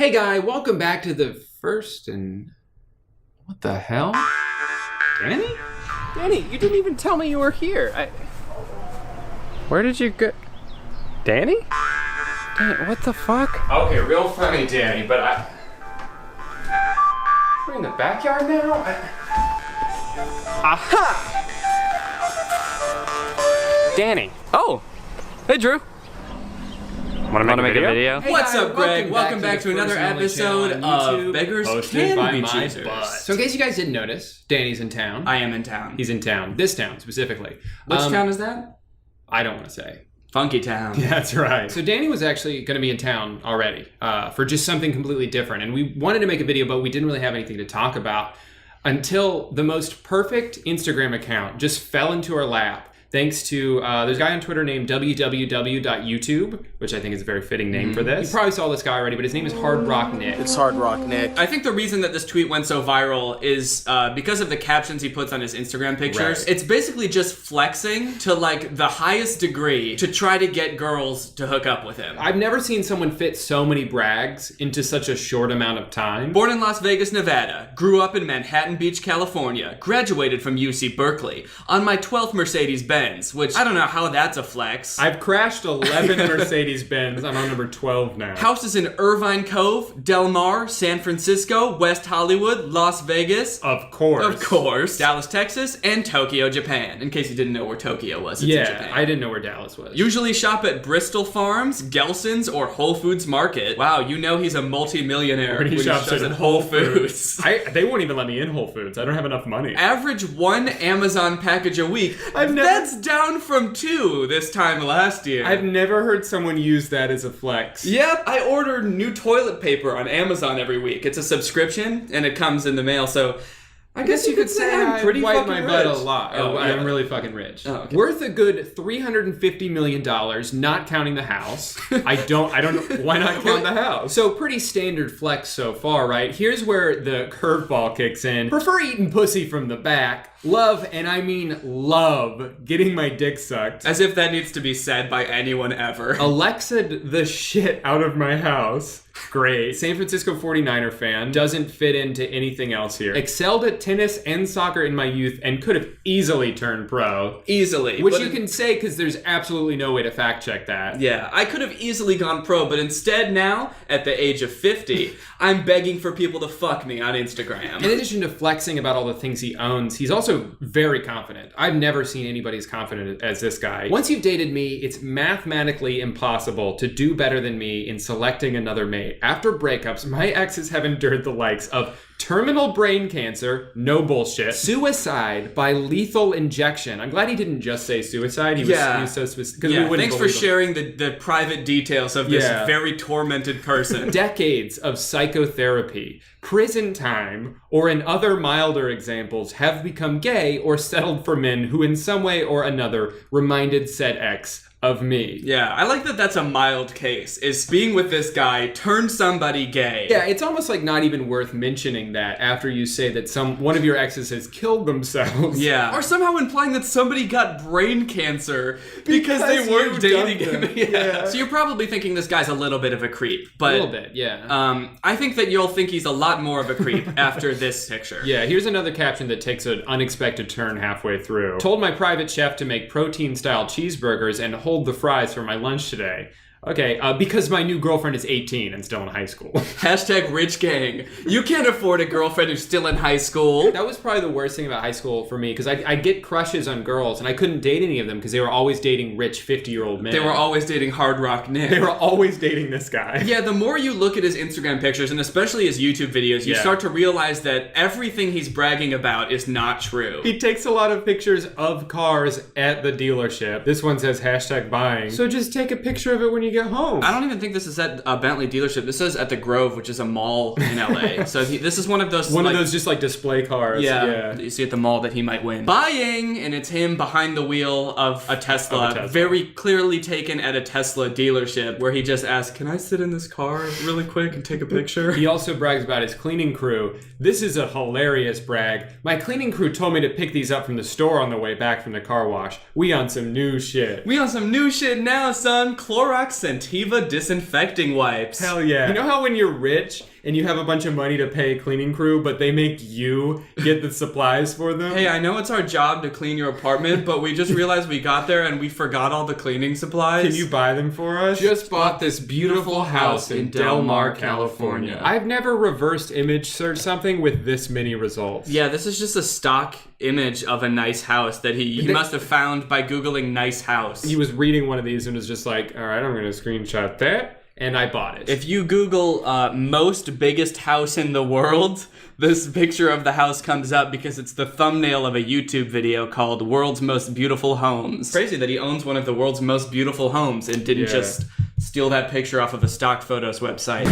Hey guy, welcome back to the first and... What the hell? Danny? Danny, you didn't even tell me you were here. Where did you go? Danny? What the fuck? Okay, real funny, Danny, but we're in the backyard now? Aha! Danny. Oh! Hey, Drew. Wanna make a video? Hey What's guys, up, Greg? Welcome back to another episode of Beggars hosted by Can Be my Choosers. butt. So in case you guys didn't notice, Danny's in town. I am in town. He's in town. This town, specifically. Which town is that? I don't want to say. Funky Town. Yeah, that's right. So Danny was actually going to be in town already for just something completely different. And we wanted to make a video, but we didn't really have anything to talk about until the most perfect Instagram account just fell into our lap. Thanks to, there's a guy on Twitter named www.youtube, which I think is a very fitting name for this. You probably saw this guy already, but his name is Hard Rock Nick. It's Hard Rock Nick. I think the reason that this tweet went so viral is because of the captions he puts on his Instagram pictures. Right. It's basically just flexing to like the highest degree to try to get girls to hook up with him. I've never seen someone fit so many brags into such a short amount of time. Born in Las Vegas, Nevada, grew up in Manhattan Beach, California, graduated from UC Berkeley on my 12th Mercedes-Benz, which I don't know how that's a flex. I've crashed 11 Mercedes-Benz. I'm on number 12 now. Houses in Irvine Cove, Del Mar, San Francisco, West Hollywood, Las Vegas. Of course. Dallas, Texas, and Tokyo, Japan. In case you didn't know where Tokyo was, it's in Japan. I didn't know where Dallas was. Usually shop at Bristol Farms, Gelson's, or Whole Foods Market. Wow, you know he's a multi-millionaire when he shops at Whole Foods. They won't even let me in Whole Foods. I don't have enough money. Average one Amazon package a week. That's down from 2 this time last year. I've never heard someone use that as a flex. Yep, I order new toilet paper on Amazon every week. It's a subscription, and it comes in the mail, so I guess you could say I'm pretty wipe fucking my rich. butt a lot. Oh, I'm yeah. really fucking rich. Oh, okay. Worth a good $350 million, not counting the house. I don't know. Why not count the house? So pretty standard flex so far, right? Here's where the curveball kicks in. Prefer eating pussy from the back. Love, and I mean love, getting my dick sucked. As if that needs to be said by anyone ever. Alexa'd the shit out of my house. Great. San Francisco 49er fan. Doesn't fit into anything else here. Excelled at tennis and soccer in my youth and could have easily turned pro. Easily. Which you can say because there's absolutely no way to fact check that. Yeah, I could have easily gone pro, but instead now, at the age of 50, I'm begging for people to fuck me on Instagram. In addition to flexing about all the things he owns, he's also very confident. I've never seen anybody as confident as this guy. Once you've dated me, it's mathematically impossible to do better than me in selecting another mate. After breakups, my exes have endured the likes of terminal brain cancer, no bullshit, suicide by lethal injection. I'm glad he didn't just say suicide. He was so specific. Yeah, thanks for sharing the private details of this very tormented person. Decades of psychotherapy, prison time, or in other milder examples, have become gay or settled for men who in some way or another reminded said ex of me. Yeah, I like that that's a mild case, is being with this guy turned somebody gay. Yeah, it's almost like not even worth mentioning that after you say that one of your exes has killed themselves. Yeah. Or somehow implying that somebody got brain cancer because they weren't dating him. Yeah. So you're probably thinking this guy's a little bit of a creep. But, a little bit, yeah. I think that you'll think he's a lot more of a creep after this picture. Yeah, here's another caption that takes an unexpected turn halfway through. Told my private chef to make protein-style cheeseburgers and hold the fries for my lunch today. Okay, because my new girlfriend is 18 and still in high school. Hashtag rich gang. You can't afford a girlfriend who's still in high school. That was probably the worst thing about high school for me, because I'd get crushes on girls, and I couldn't date any of them because they were always dating rich 50-year-old men. They were always dating Hard Rock Nick. They were always dating this guy. Yeah, the more you look at his Instagram pictures, and especially his YouTube videos, you start to realize that everything he's bragging about is not true. He takes a lot of pictures of cars at the dealership. This one says hashtag buying. So just take a picture of it when you get home. I don't even think this is at a Bentley dealership. This is at the Grove, which is a mall in LA. So this is one of those... One of those just like display cars. Yeah, that you see at the mall that he might win. Buying, and it's him behind the wheel of a Tesla. Very clearly taken at a Tesla dealership where he just asks, can I sit in this car really quick and take a picture? He also brags about his cleaning crew. This is a hilarious brag. My cleaning crew told me to pick these up from the store on the way back from the car wash. We on some new shit. We on some new shit now, son. Clorox Sentiva disinfecting wipes. Hell yeah. You know how when you're rich and you have a bunch of money to pay a cleaning crew, but they make you get the supplies for them? Hey, I know it's our job to clean your apartment, but we just realized we got there and we forgot all the cleaning supplies. Can you buy them for us? Just bought this beautiful house in Del Mar, California. I've never reversed image searched something with this many results. Yeah, this is just a stock image of a nice house that he must have found by Googling nice house. He was reading one of these and was just like, all right, I'm going to screenshot that. And I bought it. If you Google most biggest house in the world, this picture of the house comes up because it's the thumbnail of a YouTube video called World's Most Beautiful Homes. Crazy that he owns one of the world's most beautiful homes and didn't just steal that picture off of a stock photos website.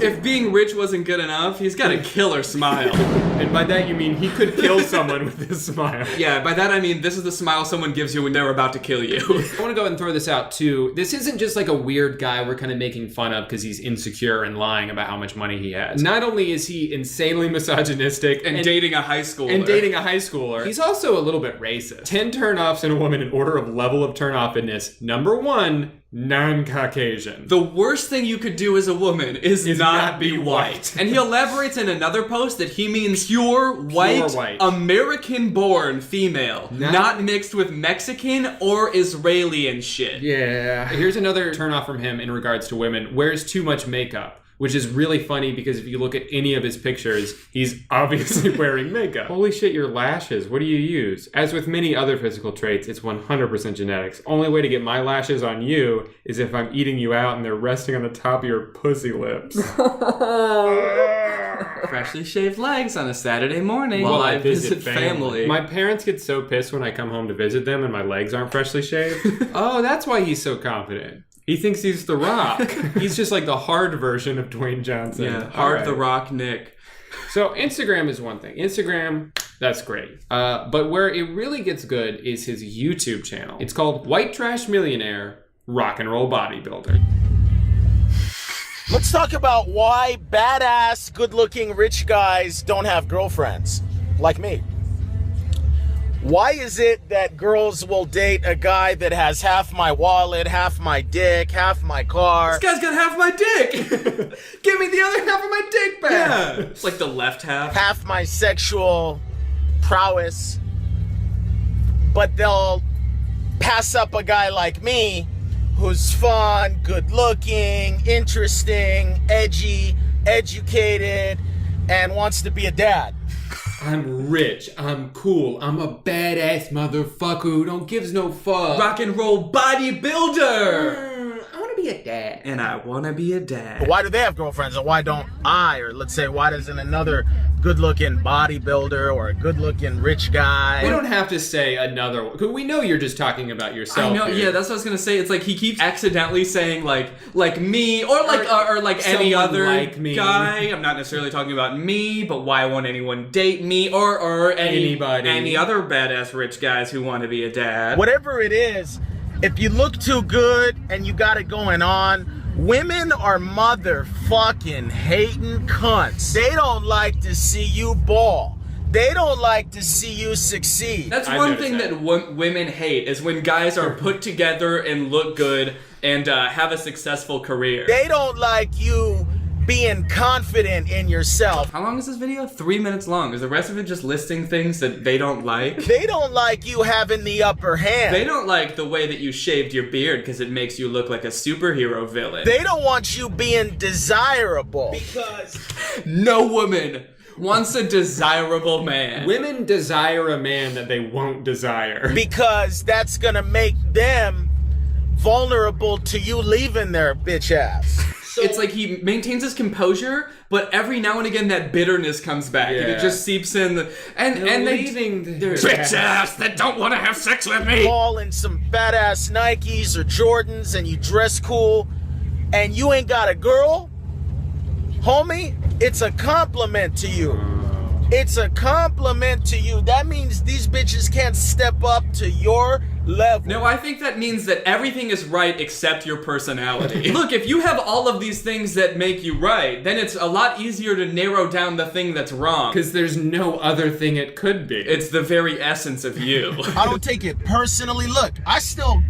If being rich wasn't good enough, he's got a killer smile. And by that you mean he could kill someone with his smile. Yeah, by that I mean this is the smile someone gives you when they're about to kill you. I want to go ahead and throw this out too. This isn't just like a weird guy we're kind of making fun of because he's insecure and lying about how much money he has. Not only is he insanely misogynistic and dating a high schooler. He's also a little bit racist. 10 turnoffs in a woman in order of level of turnoffness. Number 1, non-Caucasian. The worst thing you could do as a woman is not be white. And he elaborates in another post that he means pure white. American-born female, not mixed with Mexican or Israeli and shit. Yeah. Here's another turnoff from him in regards to women. Wears too much makeup. Which is really funny because if you look at any of his pictures, he's obviously wearing makeup. Holy shit, your lashes. What do you use? As with many other physical traits, it's 100% genetics. Only way to get my lashes on you is if I'm eating you out and they're resting on the top of your pussy lips. Freshly shaved legs on a Saturday morning while I visit family. My parents get so pissed when I come home to visit them and my legs aren't freshly shaved. Oh, that's why he's so confident. He thinks he's The Rock. He's just like the hard version of Dwayne Johnson. Yeah, hard The Rock Nick. So Instagram is one thing. Instagram, that's great. But where it really gets good is his YouTube channel. It's called White Trash Millionaire Rock and Roll Bodybuilder. Let's talk about why badass, good-looking rich guys don't have girlfriends, like me. Why is it that girls will date a guy that has half my wallet, half my dick, half my car? This guy's got half my dick! Give me the other half of my dick back! Yeah, it's like the left half. Half my sexual prowess. But they'll pass up a guy like me who's fun, good-looking, interesting, edgy, educated, and wants to be a dad. I'm rich, I'm cool, I'm a badass motherfucker who don't gives no fuck. Rock and roll bodybuilder! I want to be a dad. And I want to be a dad. But why do they have girlfriends and why don't I? Or let's say, why doesn't another good-looking bodybuilder or a good-looking rich guy? We don't have to say another one, because we know you're just talking about yourself. I know, here. yeah, that's what I was gonna say. It's like he keeps accidentally saying like me or like any other like me. guy. I'm not necessarily talking about me, but why won't anyone date me or anybody, any other badass rich guys who want to be a dad? Whatever it is, if you look too good and you got it going on, women are motherfucking hating cunts. They don't like to see you ball. They don't like to see you succeed. That's one thing that women hate is when guys are put together and look good and have a successful career. They don't like you being confident in yourself. How long is this video? 3 minutes long. Is the rest of it just listing things that they don't like? They don't like you having the upper hand. They don't like the way that you shaved your beard because it makes you look like a superhero villain. They don't want you being desirable. Because no woman wants a desirable man. Women desire a man that they won't desire. Because that's gonna make them vulnerable to you leaving their bitch ass. So it's like he maintains his composure, but every now and again that bitterness comes back and it just seeps in. And they bitch ass that don't want to have sex with me. All in some badass Nikes or Jordans and you dress cool and you ain't got a girl, homie, it's a compliment to you. It's a compliment to you. That means these bitches can't step up to your level. No, I think that means that everything is right except your personality. Look, if you have all of these things that make you right, then it's a lot easier to narrow down the thing that's wrong. Because there's no other thing it could be. It's the very essence of you. I don't take it personally. Look, I still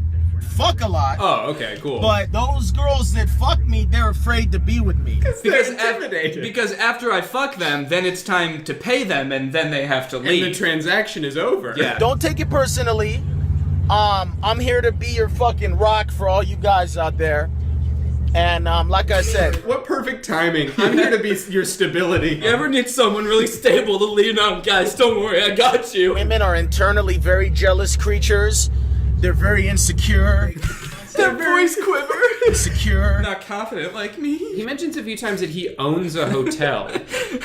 fuck a lot. Oh, okay, cool. But those girls that fuck me, they're afraid to be with me. Because after I fuck them, then it's time to pay them, and then they have to leave. And the transaction is over. Yeah. Don't take it personally. I'm here to be your fucking rock for all you guys out there. And like I said, What perfect timing. I'm here to be your stability. You ever need someone really stable to lean on? Guys, don't worry, I got you. women are internally very jealous creatures. They're very insecure. Their voice quiver. Insecure. Not confident like me. He mentions a few times that he owns a hotel.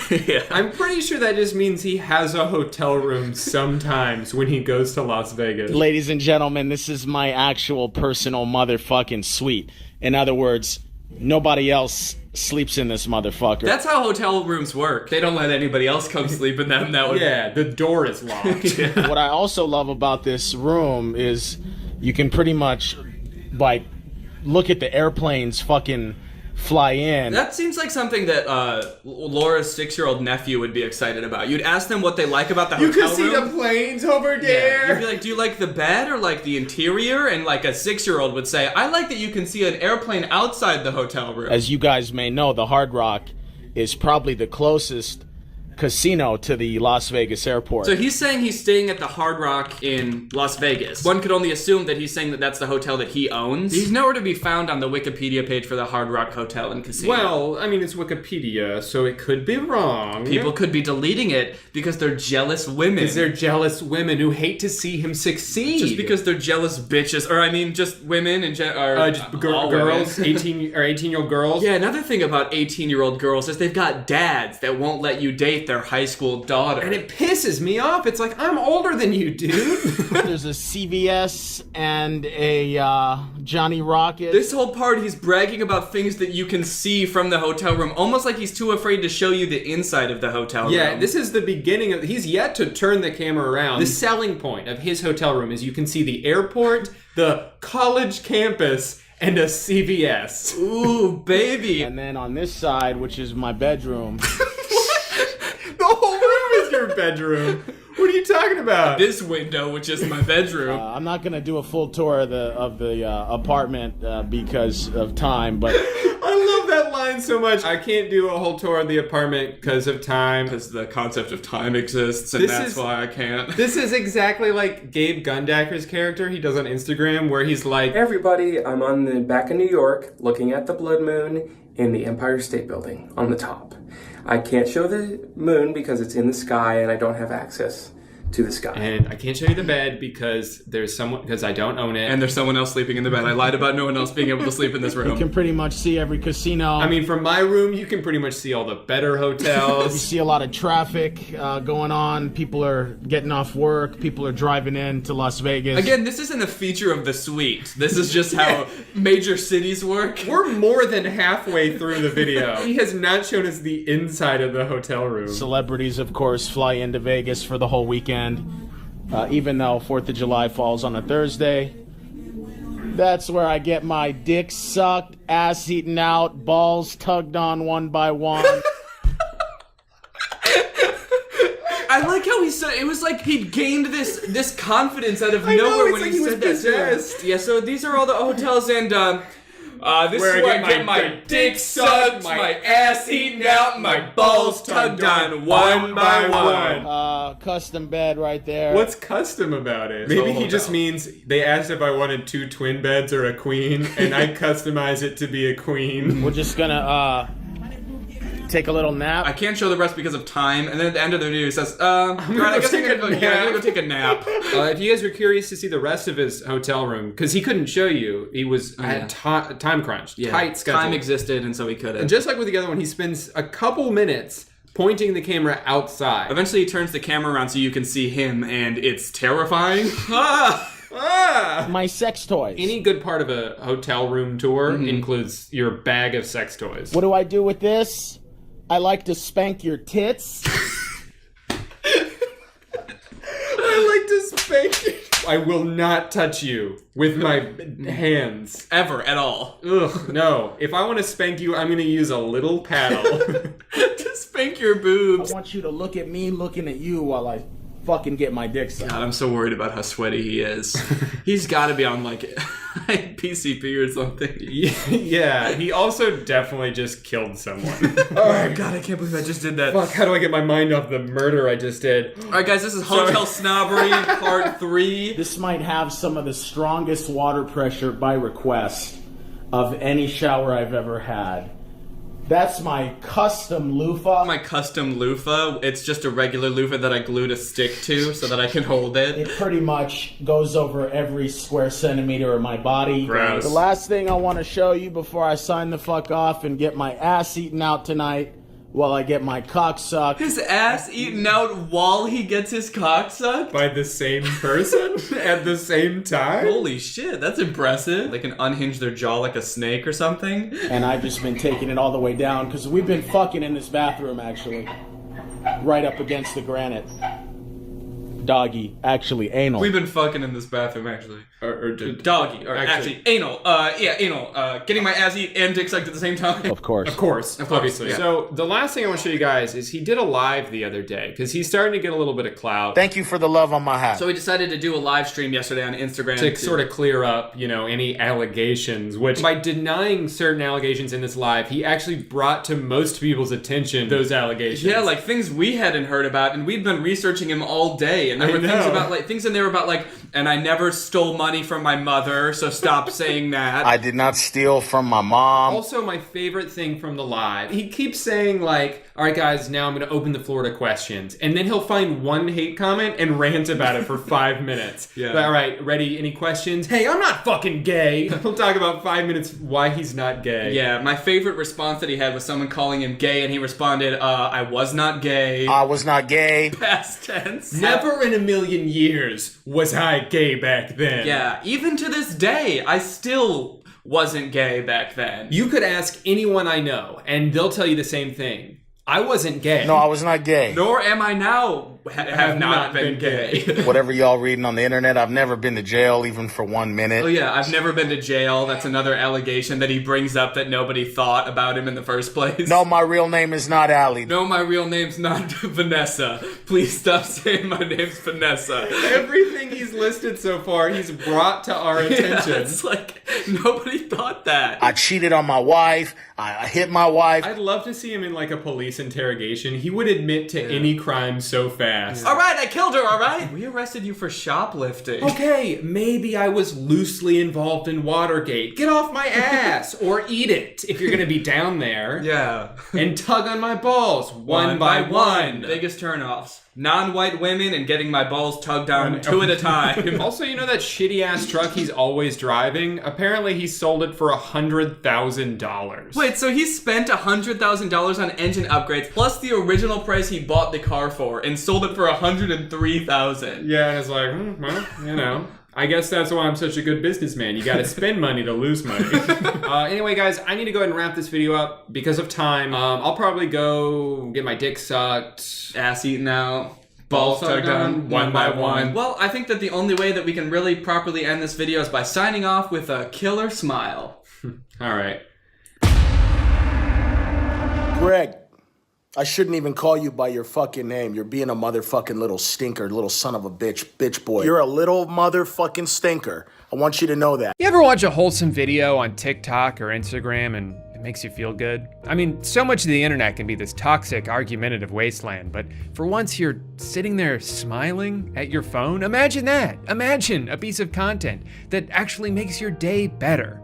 Yeah. I'm pretty sure that just means he has a hotel room sometimes when he goes to Las Vegas. Ladies and gentlemen, this is my actual personal motherfucking suite. In other words, nobody else sleeps in this motherfucker. That's how hotel rooms work. They don't let anybody else come sleep in them. That would. Yeah, the door is locked. What I also love about this room is you can pretty much, like, look at the airplanes fucking fly in. That seems like something that Laura's 6-year-old nephew would be excited about. You'd ask them what they like about the You hotel can see room. the planes over Yeah. there. You'd be like, do you like the bed or like the interior? And like a 6-year-old would say, I like that you can see an airplane outside the hotel room. As you guys may know, the Hard Rock is probably the closest casino to the Las Vegas airport. So he's saying he's staying at the Hard Rock in Las Vegas. One could only assume that he's saying that that's the hotel that he owns. He's nowhere to be found on the Wikipedia page for the Hard Rock Hotel and Casino. Well, I mean, it's Wikipedia, so it could be wrong. People could be deleting it because they're jealous women. Because they're jealous women who hate to see him succeed. Just because they're jealous bitches, or I mean, just women and girls, 18-year-old girls. Yeah, another thing about 18-year-old girls is they've got dads that won't let you date their high school daughter. And it pisses me off. It's like, I'm older than you, dude. There's a CVS and a Johnny Rocket. This whole part, he's bragging about things that you can see from the hotel room, almost like he's too afraid to show you the inside of the hotel room. Yeah, this is the beginning of... He's yet to turn the camera around. The selling point of his hotel room is you can see the airport, the college campus, and a CVS. Ooh, baby. And then on this side, which is my bedroom. The whole room is your bedroom. What are you talking about? This window, which is my bedroom. I'm not gonna do a full tour of the apartment because of time, but I love that line so much. I can't do a whole tour of the apartment because of time. Because the concept of time exists, and that's why I can't. This is exactly like Gabe Gundacker's character he does on Instagram, where he's like, Hey everybody, I'm on the back of New York looking at the blood moon in the Empire State Building on the top. I can't show the moon because it's in the sky and I don't have access to the sky. and I can't show you the bed because I don't own it. And there's someone else sleeping in the bed. I lied about no one else being able to sleep in this you room. can pretty much see every casino. I mean, from my room, you can pretty much see all the better You hotels. see a lot of traffic going on. People are getting off work. People are driving in to Las Vegas. Again, this isn't a feature of the suite. This is just how major cities work. We're more than halfway through the video. He has not shown us the inside of the hotel room. Celebrities, of course, fly into Vegas for the whole weekend. Even though 4th of July falls on a Thursday. That's where I get my dick sucked, ass eaten out, balls tugged on one by one. I like how he said it was like he gained this confidence out of I know, nowhere it's when like he he was said that. possessed. Yeah, so these are all the hotels, and this Where is where I get my dick sucked, my ass eaten out, and my balls tugged on one by one. Custom bed right there. What's custom about it? Maybe he just means they asked if I wanted 2 twin beds or a queen, and I customize it to be a queen. We're just gonna take a little nap. I can't show the rest because of time, and then at the end of the video he says, I guess I'm gonna go take a nap. If you guys were curious to see the rest of his hotel room, because he couldn't show you, he was time crunched, tight schedule. Time existed, and so he couldn't. And just like with the other one, he spends a couple minutes pointing the camera outside. Eventually he turns the camera around so you can see him, and it's terrifying. My sex toys. Any good part of a hotel room tour includes your bag of sex toys. What do I do with this? I like to spank your tits. I like to spank you. I will not touch you with my hands. Ever, at all. Ugh, no. If I want to spank you, I'm going to use a little paddle. To spank your boobs. I want you to look at me looking at you while I fucking get my dick sucked. God, I'm so worried about how sweaty he is. He's got to be on like PCP or something. Yeah, he also definitely just killed someone. Oh God, I can't believe I just did that. Fuck, how do I get my mind off the murder I just did? All right, guys, this is Hotel Snobbery Part 3. This might have some of the strongest water pressure by request of any shower I've ever had. That's my custom loofah. My custom loofah. It's just a regular loofah that I glued a stick to so that I can hold it. It pretty much goes over every square centimeter of my body. Gross. The last thing I want to show you before I sign the fuck off and get my ass eaten out tonight while I get my cock sucked. His ass eaten out while he gets his cock sucked? By the same person at the same time? Holy shit, that's impressive. They can unhinge their jaw like a snake or something. And I've just been taking it all the way down because we've been fucking in this bathroom actually. Right up against the granite. Doggy, actually anal. We've been fucking in this bathroom, actually. Or Doggy, or actually anal. Anal. Getting my ass eaten and dick sucked at the same time. Of course. Of course, obviously. yeah. So the last thing I want to show you guys is he did a live the other day because he's starting to get a little bit of clout. Thank you for the love on my hat. So we decided to do a live stream yesterday on Instagram To sort of clear up, any allegations, which by denying certain allegations in this live, he actually brought to most people's attention those allegations. Yeah, like things we hadn't heard about, and we'd been researching him all day, and there were things in there about and I never stole money from my mother, so stop saying that. I did not steal from my mom. Also, my favorite thing from the live, he keeps saying all right guys, now I'm going to open the floor to questions. And then he'll find one hate comment and rant about it for 5 minutes. Yeah. All right, ready? Any questions? Hey, I'm not fucking gay. He'll talk about 5 minutes why he's not gay. Yeah, my favorite response that he had was someone calling him gay, and he responded, I was not gay. I was not gay. Past tense. Never in a million years was I gay back then. Yeah, even to this day, I still wasn't gay back then. You could ask anyone I know, and they'll tell you the same thing. I wasn't gay. No, I was not gay. Nor am I now have not been gay. Whatever y'all reading on the internet, I've never been to jail even for 1 minute. Oh yeah, I've never been to jail. That's another allegation that he brings up that nobody thought about him in the first place. No, my real name is not Allie. No, my real name's not Vanessa. Please stop saying my name's Vanessa. Everything he's listed so far, he's brought to our attention. Yeah, it's like, nobody thought that. I cheated on my wife. I hit my wife. I'd love to see him in a police interrogation. He would admit to any crime so fast. All right, I killed her, all right? We arrested you for shoplifting. Okay, maybe I was loosely involved in Watergate. Get off my ass or eat it if you're going to be down there. Yeah. And tug on my balls one by one. Biggest turnoffs. Non-white women and getting my balls tugged on 2 at a time. Also, that shitty ass truck he's always driving? Apparently he sold it for $100,000. Wait, so he spent $100,000 on engine upgrades plus the original price he bought the car for and sold it for $103,000. Yeah, and it's well, I guess that's why I'm such a good businessman. You gotta spend money to lose money. Anyway, guys, I need to go ahead and wrap this video up because of time. I'll probably go get my dick sucked. Ass eaten out. Balls tugged on one by one. Well, I think that the only way that we can really properly end this video is by signing off with a killer smile. All right. Greg, I shouldn't even call you by your fucking name. You're being a motherfucking little stinker, little son of a bitch boy. You're a little motherfucking stinker. I want you to know that. You ever watch a wholesome video on TikTok or Instagram and it makes you feel good? I mean, so much of the internet can be this toxic, argumentative wasteland, but for once you're sitting there smiling at your phone. Imagine that. Imagine a piece of content that actually makes your day better.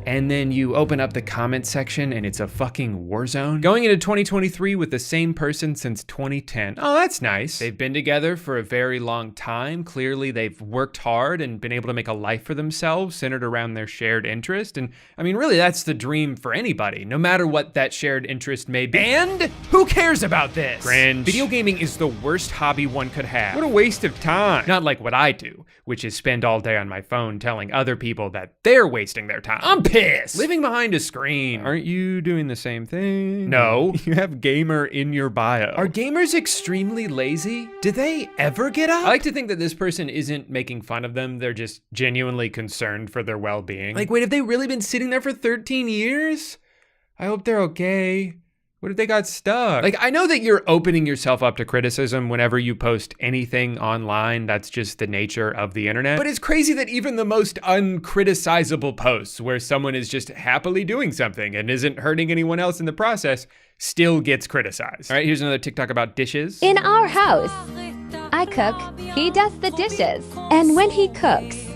And then you open up the comment section and it's a fucking war zone. Going into 2023 with the same person since 2010. Oh, that's nice. They've been together for a very long time. Clearly they've worked hard and been able to make a life for themselves centered around their shared interest. And I mean, really, that's the dream for anybody, no matter what that shared interest may be. And who cares about this? Cringe. Video gaming is the worst hobby one could have. What a waste of time. Not like what I do, which is spend all day on my phone telling other people that they're wasting their time. I'm pissed. Living behind a screen. Aren't you doing the same thing? No. You have gamer in your bio. Are gamers extremely lazy? Do they ever get up? I like to think that this person isn't making fun of them. They're just genuinely concerned for their well-being. Like, wait, have they really been sitting there for 13 years? I hope they're okay. What if they got stuck? Like, I know that you're opening yourself up to criticism whenever you post anything online. That's just the nature of the internet. But it's crazy that even the most uncriticizable posts where someone is just happily doing something and isn't hurting anyone else in the process still gets criticized. All right, here's another TikTok about dishes. In our house, I cook, he does the dishes. And when he cooks,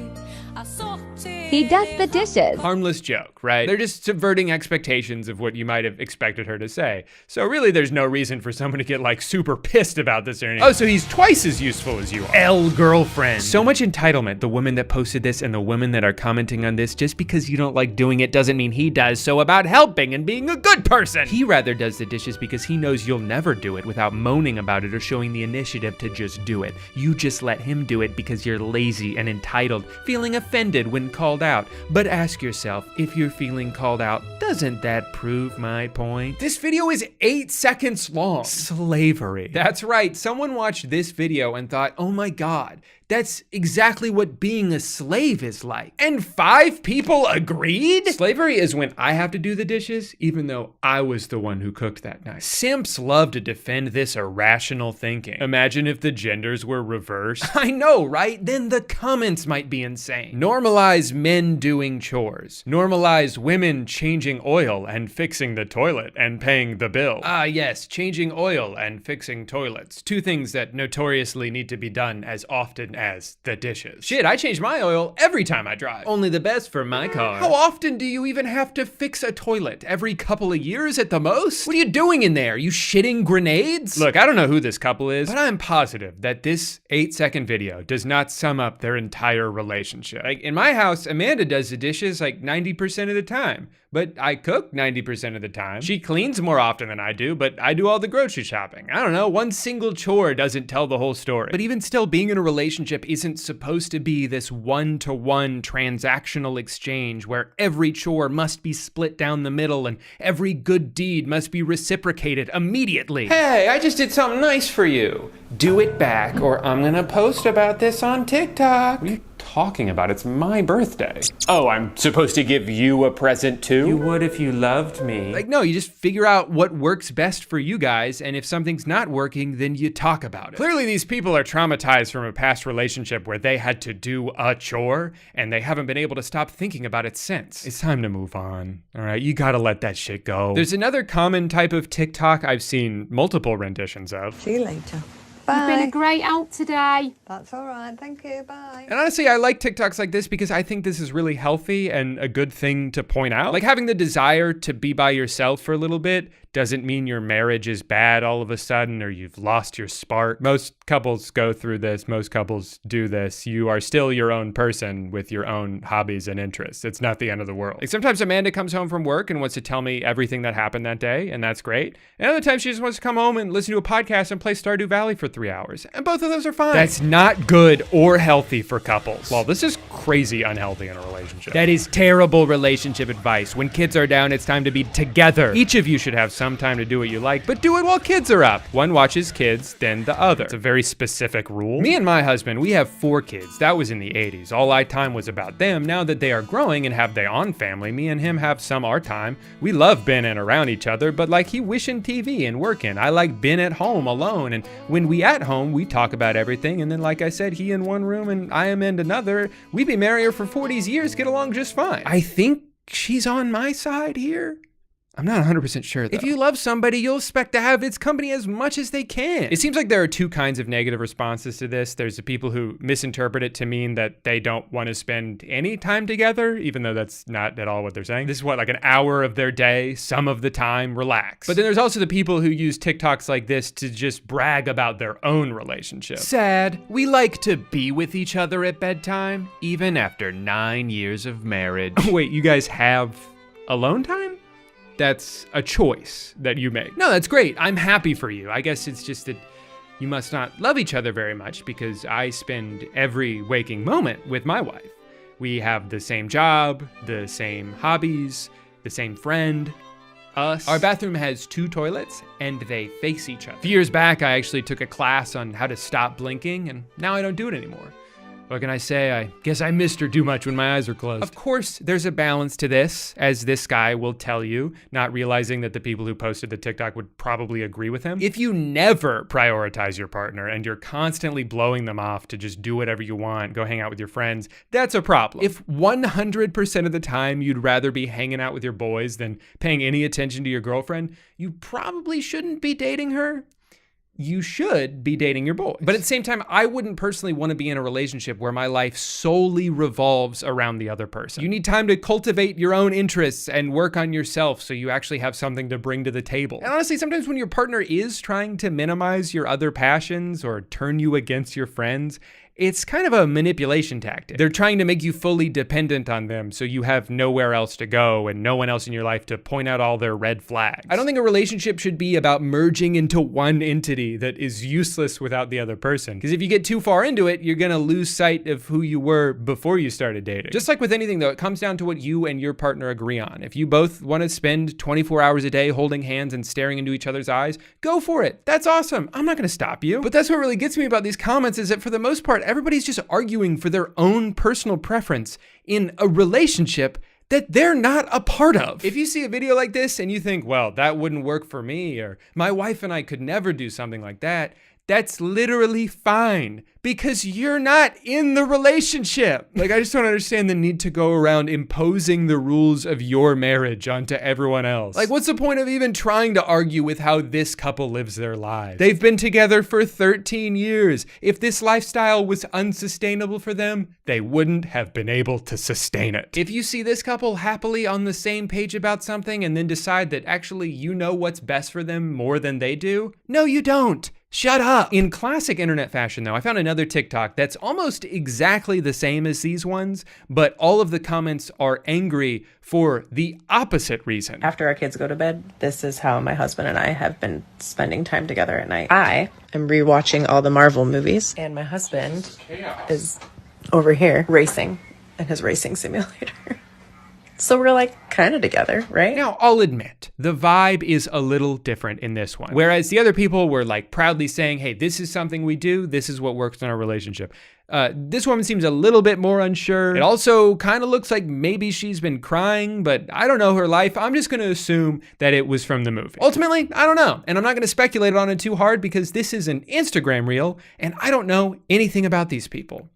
he does the dishes. Harmless joke, right? They're just subverting expectations of what you might have expected her to say. So really, there's no reason for someone to get like super pissed about this or anything. Oh, so he's twice as useful as you are. L-girlfriend. So much entitlement. The women that posted this and the women that are commenting on this, just because you don't like doing it doesn't mean he does so about helping and being a good person. He rather does the dishes because he knows you'll never do it without moaning about it or showing the initiative to just do it. You just let him do it because you're lazy and entitled, feeling offended when called out. But ask yourself, if you're feeling called out, doesn't that prove my point? This video is 8 seconds long. Slavery. That's right. Someone watched this video and thought, oh my God, that's exactly what being a slave is like. And 5 people agreed? Slavery is when I have to do the dishes, even though I was the one who cooked that night. Simps love to defend this irrational thinking. Imagine if the genders were reversed. I know, right? Then the comments might be insane. Normalize men doing chores. Normalize women changing oil and fixing the toilet and paying the bill. Ah, yes, changing oil and fixing toilets. 2 things that notoriously need to be done as often as the dishes. Shit, I change my oil every time I drive. Only the best for my car. How often do you even have to fix a toilet? Every couple of years at the most? What are you doing in there? You shitting grenades? Look, I don't know who this couple is, but I'm positive that this 8-second video does not sum up their entire relationship. Like, in my house, Amanda does the dishes like 90% of the time, but I cook 90% of the time. She cleans more often than I do, but I do all the grocery shopping. I don't know, one single chore doesn't tell the whole story. But even still, being in a relationship isn't supposed to be this one-to-one transactional exchange where every chore must be split down the middle and every good deed must be reciprocated immediately. Hey, I just did something nice for you. Do it back or I'm gonna post about this on TikTok. What are you talking about? It's my birthday. Oh, I'm supposed to give you a present too? You would if you loved me. Like, no, you just figure out what works best for you guys, and if something's not working, then you talk about it. Clearly, these people are traumatized from a past relationship where they had to do a chore, and they haven't been able to stop thinking about it since. It's time to move on, all right? You gotta let that shit go. There's another common type of TikTok I've seen multiple renditions of. See you later. Bye. You've been a great help today. That's all right. Thank you. Bye. And honestly, I like TikToks like this because I think this is really healthy and a good thing to point out. Like, having the desire to be by yourself for a little bit doesn't mean your marriage is bad all of a sudden or you've lost your spark. Most couples go through this. Most couples do this. You are still your own person with your own hobbies and interests. It's not the end of the world. Like, sometimes Amanda comes home from work and wants to tell me everything that happened that day, and that's great. And other times she just wants to come home and listen to a podcast and play Stardew Valley for 3 hours. And both of those are fine. That's not good or healthy for couples. Well, this is crazy unhealthy in a relationship. That is terrible relationship advice. When kids are down, it's time to be together. Each of you should have some time to do what you like, but do it while kids are up. One watches kids, then the other. It's a very specific rule. Me and my husband, we have 4 kids. That was in the 80s. All our time was about them. Now that they are growing and have their own family, me and him have some our time. We love being and around each other, but like he wishing TV and working. I like being at home alone, and when we at home, we talk about everything, and then like I said, he in one room and I am in another. We've been married for 40 years, get along just fine. I think she's on my side here. I'm not 100% sure, though. If you love somebody, you'll expect to have its company as much as they can. It seems like there are 2 kinds of negative responses to this. There's the people who misinterpret it to mean that they don't want to spend any time together, even though that's not at all what they're saying. This is what, like an hour of their day, some of the time, relax. But then there's also the people who use TikToks like this to just brag about their own relationship. Sad. We like to be with each other at bedtime, even after 9 years of marriage. Wait, you guys have alone time? That's a choice that you make. No, that's great. I'm happy for you. I guess it's just that you must not love each other very much because I spend every waking moment with my wife. We have the same job, the same hobbies, the same friend, us. Our bathroom has 2 toilets and they face each other. A few years back, I actually took a class on how to stop blinking, and now I don't do it anymore. What can I say? I guess I missed her too much when my eyes were closed. Of course, there's a balance to this, as this guy will tell you, not realizing that the people who posted the TikTok would probably agree with him. If you never prioritize your partner and you're constantly blowing them off to just do whatever you want, go hang out with your friends, that's a problem. If 100% of the time you'd rather be hanging out with your boys than paying any attention to your girlfriend, you probably shouldn't be dating her. You should be dating your boys. But at the same time, I wouldn't personally want to be in a relationship where my life solely revolves around the other person. You need time to cultivate your own interests and work on yourself so you actually have something to bring to the table. And honestly, sometimes when your partner is trying to minimize your other passions or turn you against your friends, it's kind of a manipulation tactic. They're trying to make you fully dependent on them so you have nowhere else to go and no one else in your life to point out all their red flags. I don't think a relationship should be about merging into one entity that is useless without the other person. Because if you get too far into it, you're gonna lose sight of who you were before you started dating. Just like with anything though, it comes down to what you and your partner agree on. If you both want to spend 24 hours a day holding hands and staring into each other's eyes, go for it. That's awesome. I'm not gonna stop you. But that's what really gets me about these comments is that for the most part, everybody's just arguing for their own personal preference in a relationship that they're not a part of. If you see a video like this and you think, well, that wouldn't work for me, or my wife and I could never do something like that, that's literally fine because you're not in the relationship. Like, I just don't understand the need to go around imposing the rules of your marriage onto everyone else. Like, what's the point of even trying to argue with how this couple lives their lives? They've been together for 13 years. If this lifestyle was unsustainable for them, they wouldn't have been able to sustain it. If you see this couple happily on the same page about something and then decide that actually you know what's best for them more than they do, no, you don't. Shut up. In classic internet fashion though, I found another TikTok that's almost exactly the same as these ones, but all of the comments are angry for the opposite reason. After our kids go to bed, this is how my husband and I have been spending time together at night. I am rewatching all the Marvel movies, and my husband is over here racing in his racing simulator. So we're like kind of together, right? Now, I'll admit, the vibe is a little different in this one. Whereas the other people were like proudly saying, hey, this is something we do. This is what works in our relationship. This woman seems a little bit more unsure. It also kind of looks like maybe she's been crying, but I don't know her life. I'm just going to assume that it was from the movie. Ultimately, I don't know. And I'm not going to speculate on it too hard because this is an Instagram reel and I don't know anything about these people.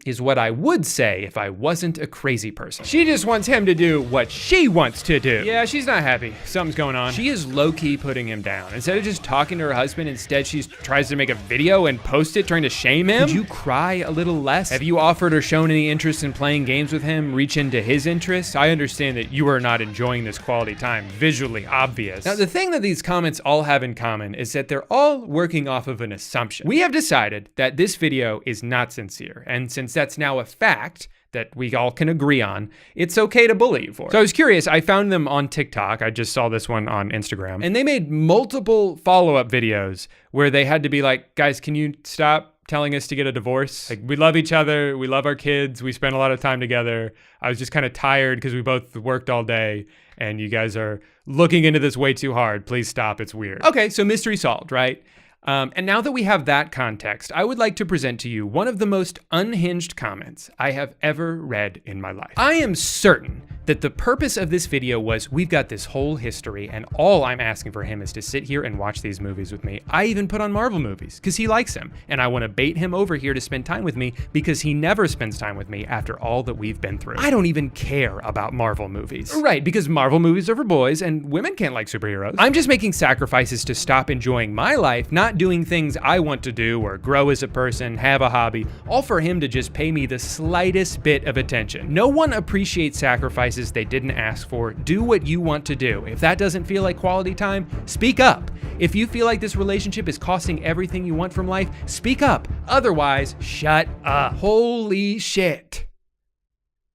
Is what I would say if I wasn't a crazy person. She just wants him to do what she wants to do. Yeah, she's not happy. Something's going on. She is low-key putting him down. Instead of just talking to her husband, instead she tries to make a video and post it trying to shame him. Could you cry a little less? Have you offered or shown any interest in playing games with him? Reach into his interests? I understand that you are not enjoying this quality time. Visually obvious. Now, the thing that these comments all have in common is that they're all working off of an assumption. We have decided that this video is not sincere, and since that's now a fact that we all can agree on, it's okay to bully you for it. So I was curious, I found them on TikTok. I just saw this one on Instagram. And they made multiple follow-up videos where they had to be like, guys, can you stop telling us to get a divorce? Like, we love each other, we love our kids, we spend a lot of time together. I was just kind of tired because we both worked all day and you guys are looking into this way too hard. Please stop, it's weird. Okay, so mystery solved, right? And now that we have that context, I would like to present to you one of the most unhinged comments I have ever read in my life. I am certain that the purpose of this video was, we've got this whole history and all I'm asking for him is to sit here and watch these movies with me. I even put on Marvel movies because he likes them and I want to bait him over here to spend time with me because he never spends time with me after all that we've been through. I don't even care about Marvel movies. Right, because Marvel movies are for boys and women can't like superheroes. I'm just making sacrifices to stop enjoying my life, not doing things I want to do or grow as a person, have a hobby, all for him to just pay me the slightest bit of attention. No one appreciates sacrifices they didn't ask for. Do what you want to do. If that doesn't feel like quality time, speak up. If you feel like this relationship is costing everything you want from life, speak up. Otherwise, shut up. Holy shit.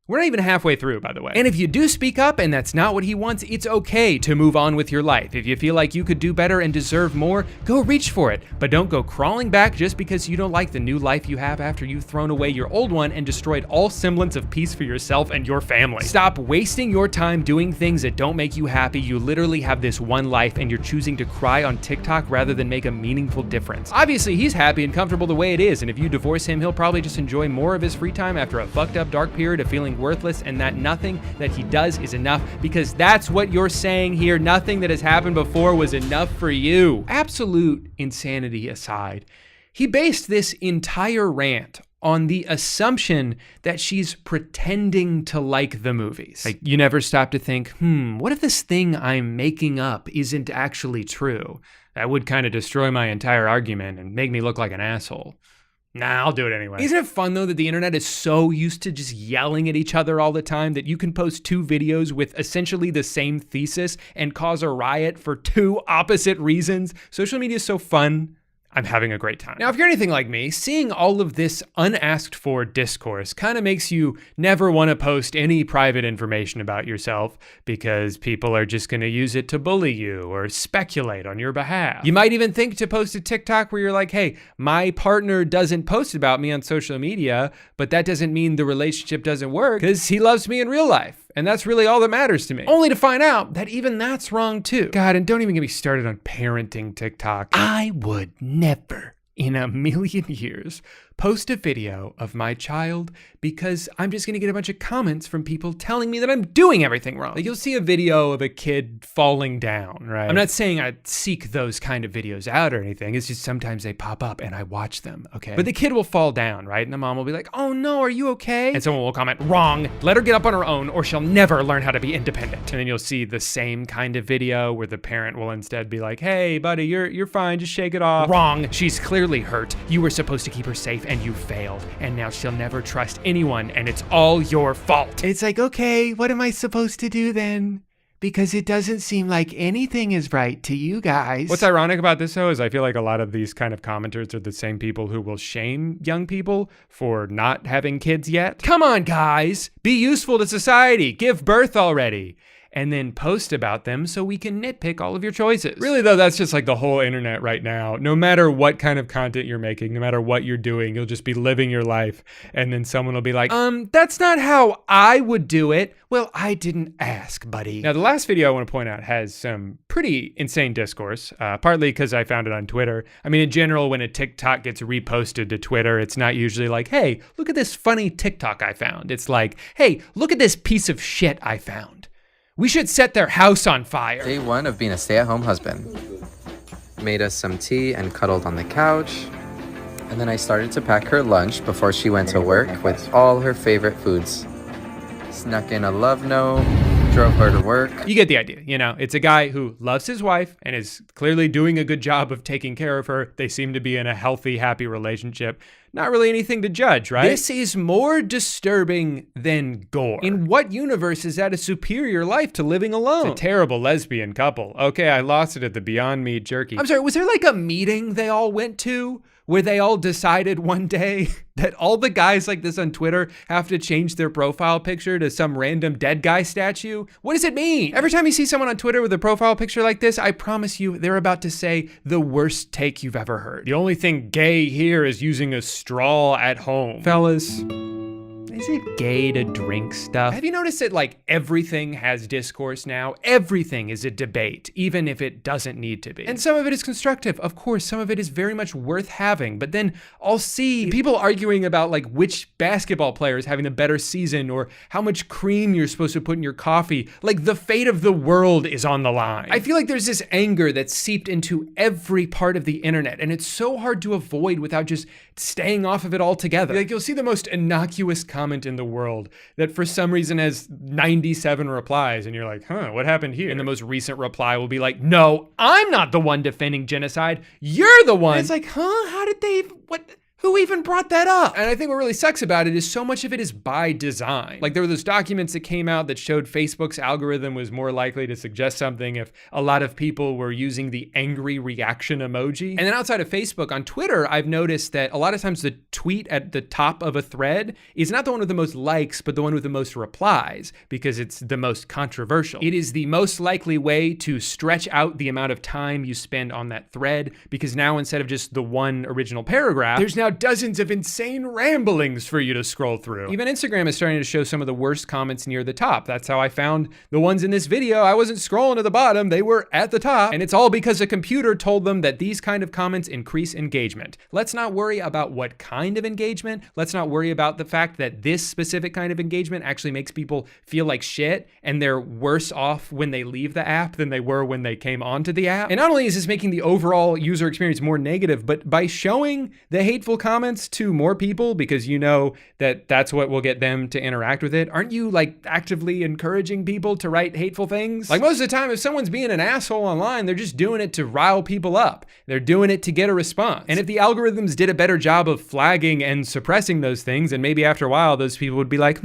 We're not even halfway through, by the way. And if you do speak up and that's not what he wants, it's okay to move on with your life. If you feel like you could do better and deserve more, go reach for it. But don't go crawling back just because you don't like the new life you have after you've thrown away your old one and destroyed all semblance of peace for yourself and your family. Stop wasting your time doing things that don't make you happy. You literally have this one life and you're choosing to cry on TikTok rather than make a meaningful difference. Obviously, he's happy and comfortable the way it is, and if you divorce him, he'll probably just enjoy more of his free time after a fucked up dark period of feeling worthless and that nothing that he does is enough, because that's what you're saying here. Nothing that has happened before was enough for you. Absolute insanity aside, he based this entire rant on the assumption that she's pretending to like the movies. Like, you never stop to think, what if this thing I'm making up isn't actually true? That would kind of destroy my entire argument and make me look like an asshole. Nah, I'll do it anyway. Isn't it fun, though, that the internet is so used to just yelling at each other all the time that you can post two videos with essentially the same thesis and cause a riot for two opposite reasons? Social media is so fun. I'm having a great time. Now, if you're anything like me, seeing all of this unasked for discourse kind of makes you never want to post any private information about yourself because people are just going to use it to bully you or speculate on your behalf. You might even think to post a TikTok where you're like, hey, my partner doesn't post about me on social media, but that doesn't mean the relationship doesn't work because he loves me in real life. And that's really all that matters to me. Only to find out that even that's wrong too. God, and don't even get me started on parenting TikTok. I would never in a million years post a video of my child because I'm just gonna get a bunch of comments from people telling me that I'm doing everything wrong. Like, you'll see a video of a kid falling down, right? I'm not saying I seek those kind of videos out or anything. It's just sometimes they pop up and I watch them, okay? But the kid will fall down, right? And the mom will be like, oh no, are you okay? And someone will comment, wrong, let her get up on her own or she'll never learn how to be independent. And then you'll see the same kind of video where the parent will instead be like, hey buddy, you're fine, just shake it off. Wrong, she's clearly hurt. You were supposed to keep her safe and you failed. And now she'll never trust anyone and it's all your fault. It's like, okay, what am I supposed to do then? Because it doesn't seem like anything is right to you guys. What's ironic about this, though, is I feel like a lot of these kind of commenters are the same people who will shame young people for not having kids yet. Come on, guys. Be useful to society. Give birth already. And then post about them so we can nitpick all of your choices. Really, though, that's just like the whole internet right now. No matter what kind of content you're making, no matter what you're doing, you'll just be living your life. And then someone will be like, that's not how I would do it. Well, I didn't ask, buddy. Now, the last video I want to point out has some pretty insane discourse, partly because I found it on Twitter. I mean, in general, when a TikTok gets reposted to Twitter, it's not usually like, hey, look at this funny TikTok I found. It's like, hey, look at this piece of shit I found. We should set their house on fire. Day one of being a stay-at-home husband. Made us some tea and cuddled on the couch. And then I started to pack her lunch before she went to work with all her favorite foods. Snuck in a love note, drove her to work. You get the idea, you know? It's a guy who loves his wife and is clearly doing a good job of taking care of her. They seem to be in a healthy, happy relationship. Not really anything to judge, right? This is more disturbing than gore. In what universe is that a superior life to living alone? It's a terrible lesbian couple. Okay, I lost it at the Beyond Meat jerky. I'm sorry, was there like a meeting they all went to where they all decided one day that all the guys like this on Twitter have to change their profile picture to some random dead guy statue? What does it mean? Every time you see someone on Twitter with a profile picture like this, I promise you they're about to say the worst take you've ever heard. The only thing gay here is using a straw at home. Fellas, is it gay to drink stuff? Have you noticed that like everything has discourse now? Everything is a debate, even if it doesn't need to be. And some of it is constructive. Of course, some of it is very much worth having, but then I'll see people arguing about like which basketball player is having a better season or how much cream you're supposed to put in your coffee. Like the fate of the world is on the line. I feel like there's this anger that's seeped into every part of the internet, and it's so hard to avoid without just staying off of it altogether. Like you'll see the most innocuous comment in the world that for some reason has 97 replies and you're like, huh, what happened here? And the most recent reply will be like, no, I'm not the one defending genocide. You're the one. And it's like, huh, how did they, what? Who even brought that up? And I think what really sucks about it is so much of it is by design. Like there were those documents that came out that showed Facebook's algorithm was more likely to suggest something if a lot of people were using the angry reaction emoji. And then outside of Facebook, on Twitter, I've noticed that a lot of times the tweet at the top of a thread is not the one with the most likes, but the one with the most replies, because it's the most controversial. It is the most likely way to stretch out the amount of time you spend on that thread, because now instead of just the one original paragraph, there's now dozens of insane ramblings for you to scroll through. Even Instagram is starting to show some of the worst comments near the top. That's how I found the ones in this video. I wasn't scrolling to the bottom, they were at the top. And it's all because a computer told them that these kind of comments increase engagement. Let's not worry about what kind of engagement. Let's not worry about the fact that this specific kind of engagement actually makes people feel like shit and they're worse off when they leave the app than they were when they came onto the app. And not only is this making the overall user experience more negative, but by showing the hateful comments to more people, because you know that that's what will get them to interact with it, aren't you like actively encouraging people to write hateful things? Like most of the time, if someone's being an asshole online, they're just doing it to rile people up. They're doing it to get a response. And if the algorithms did a better job of flagging and suppressing those things, and maybe after a while, those people would be like,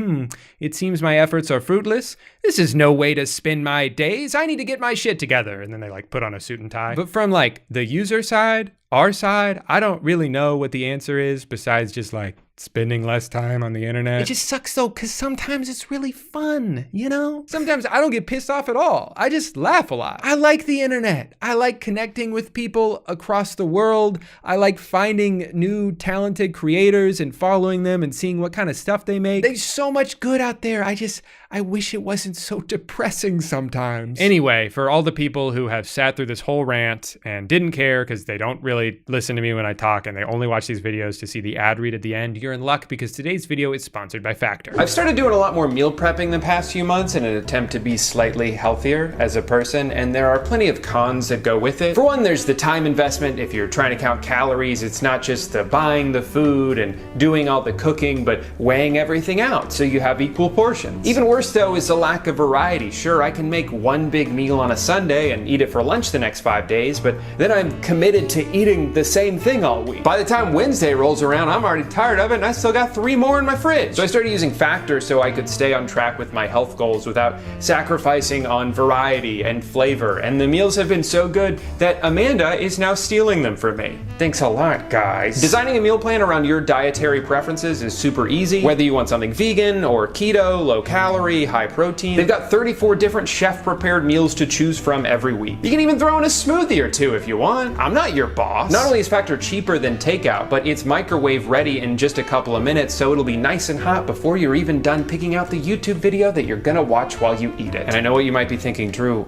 it seems my efforts are fruitless. This is no way to spend my days. I need to get my shit together. And then they like put on a suit and tie. But from like the user side, our side, I don't really know what the answer is besides just like spending less time on the internet. It just sucks though, because sometimes it's really fun, you know? Sometimes I don't get pissed off at all. I just laugh a lot. I like the internet. I like connecting with people across the world. I like finding new talented creators and following them and seeing what kind of stuff they make. There's so much good out there. I wish it wasn't so depressing sometimes. Anyway, for all the people who have sat through this whole rant and didn't care because they don't really listen to me when I talk and they only watch these videos to see the ad read at the end, you're in luck because today's video is sponsored by Factor. I've started doing a lot more meal prepping the past few months in an attempt to be slightly healthier as a person, and there are plenty of cons that go with it. For one, there's the time investment. If you're trying to count calories, it's not just the buying the food and doing all the cooking, but weighing everything out so you have equal portions. Even worse though is the lack of variety. Sure, I can make one big meal on a Sunday and eat it for lunch the next 5 days, but then I'm committed to eating the same thing all week. By the time Wednesday rolls around, I'm already tired of it and I still got 3 more in my fridge. So I started using Factor so I could stay on track with my health goals without sacrificing on variety and flavor. And the meals have been so good that Amanda is now stealing them from me. Thanks a lot, guys. Designing a meal plan around your dietary preferences is super easy. Whether you want something vegan or keto, low calorie, high protein, they've got 34 different chef-prepared meals to choose from every week. You can even throw in a smoothie or two if you want. I'm not your boss. Not only is Factor cheaper than takeout, but it's microwave ready in just a couple of minutes, so it'll be nice and hot before you're even done picking out the YouTube video that you're gonna watch while you eat it. And I know what you might be thinking, Drew,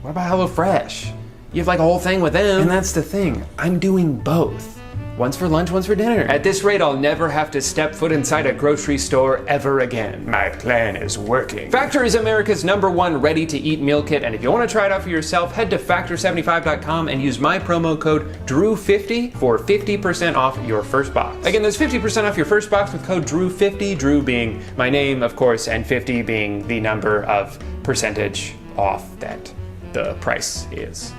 what about HelloFresh? You have like a whole thing with them. And that's the thing, I'm doing both. Once for lunch, once for dinner. At this rate, I'll never have to step foot inside a grocery store ever again. My plan is working. Factor is America's #1 ready-to-eat meal kit, and if you want to try it out for yourself, head to factor75.com and use my promo code DREW50 for 50% off your first box. Again, there's 50% off your first box with code DREW50, Drew being my name, of course, and 50 being the number of percentage off that the price is.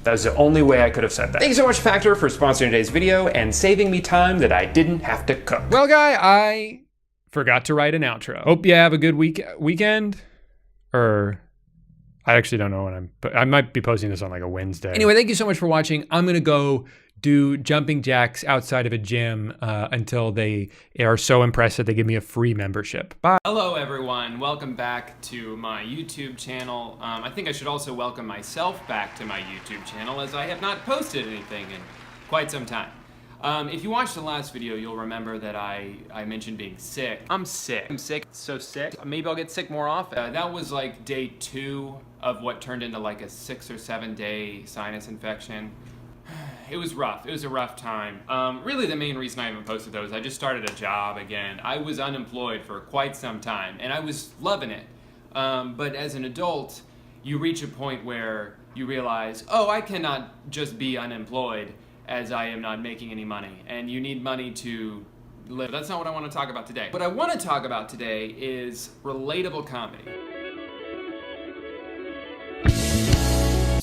That was the only way I could have said that. Thank you so much, Factor, for sponsoring today's video and saving me time that I didn't have to cook. Well, Guy, I forgot to write an outro. Hope you have a good weekend. Or I actually don't know when I might be posting this on like a Wednesday. Anyway, thank you so much for watching. I'm gonna go do jumping jacks outside of a gym until they are so impressed that they give me a free membership. Bye. Hello everyone, welcome back to my YouTube channel. I think I should also welcome myself back to my YouTube channel as I have not posted anything in quite some time. If you watched the last video, you'll remember that I mentioned being sick. I'm sick, so sick. Maybe I'll get sick more often. That was like day 2 of what turned into like a 6 or 7 day sinus infection. It was rough. It was a rough time. Really the main reason I haven't posted those, I just started a job again. I was unemployed for quite some time and I was loving it. But as an adult, you reach a point where you realize, oh, I cannot just be unemployed as I am not making any money. And you need money to live. That's not what I want to talk about today. What I want to talk about today is relatable comedy.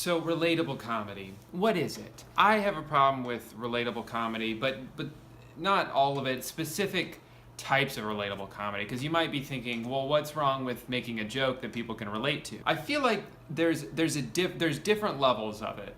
So relatable comedy, what is it? I have a problem with relatable comedy, but not all of it, specific types of relatable comedy, because you might be thinking, well, what's wrong with making a joke that people can relate to? I feel like there's different levels of it,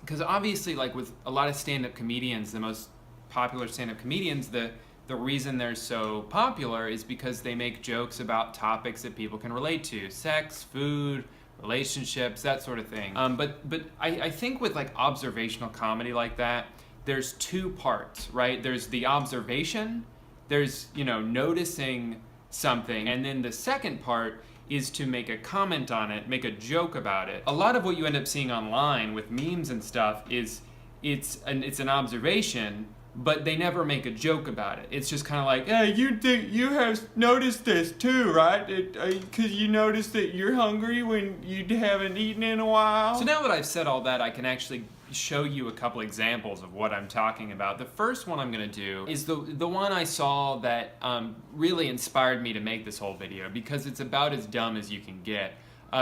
because obviously, like with a lot of stand-up comedians, the most popular stand-up comedians, the reason they're so popular is because they make jokes about topics that people can relate to: sex, food, relationships, that sort of thing. But I think with like observational comedy like that, there's two parts, right? There's the observation, there's, noticing something, and then the second part is to make a comment on it, make a joke about it. A lot of what you end up seeing online with memes and stuff is it's an observation, but they never make a joke about it. It's just kind of like, hey, you have noticed this too, right? Because you noticed that you're hungry when you haven't eaten in a while. So now that I've said all that, I can actually show you a couple examples of what I'm talking about. The first one I'm going to do is the one I saw that really inspired me to make this whole video, because it's about as dumb as you can get.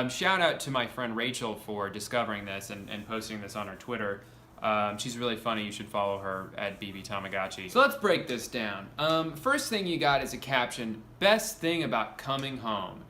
Shout out to my friend Rachel for discovering this and posting this on her Twitter. She's really funny. You should follow her at BB Tamagotchi. So let's break this down. First thing you got is a caption: best thing about coming home.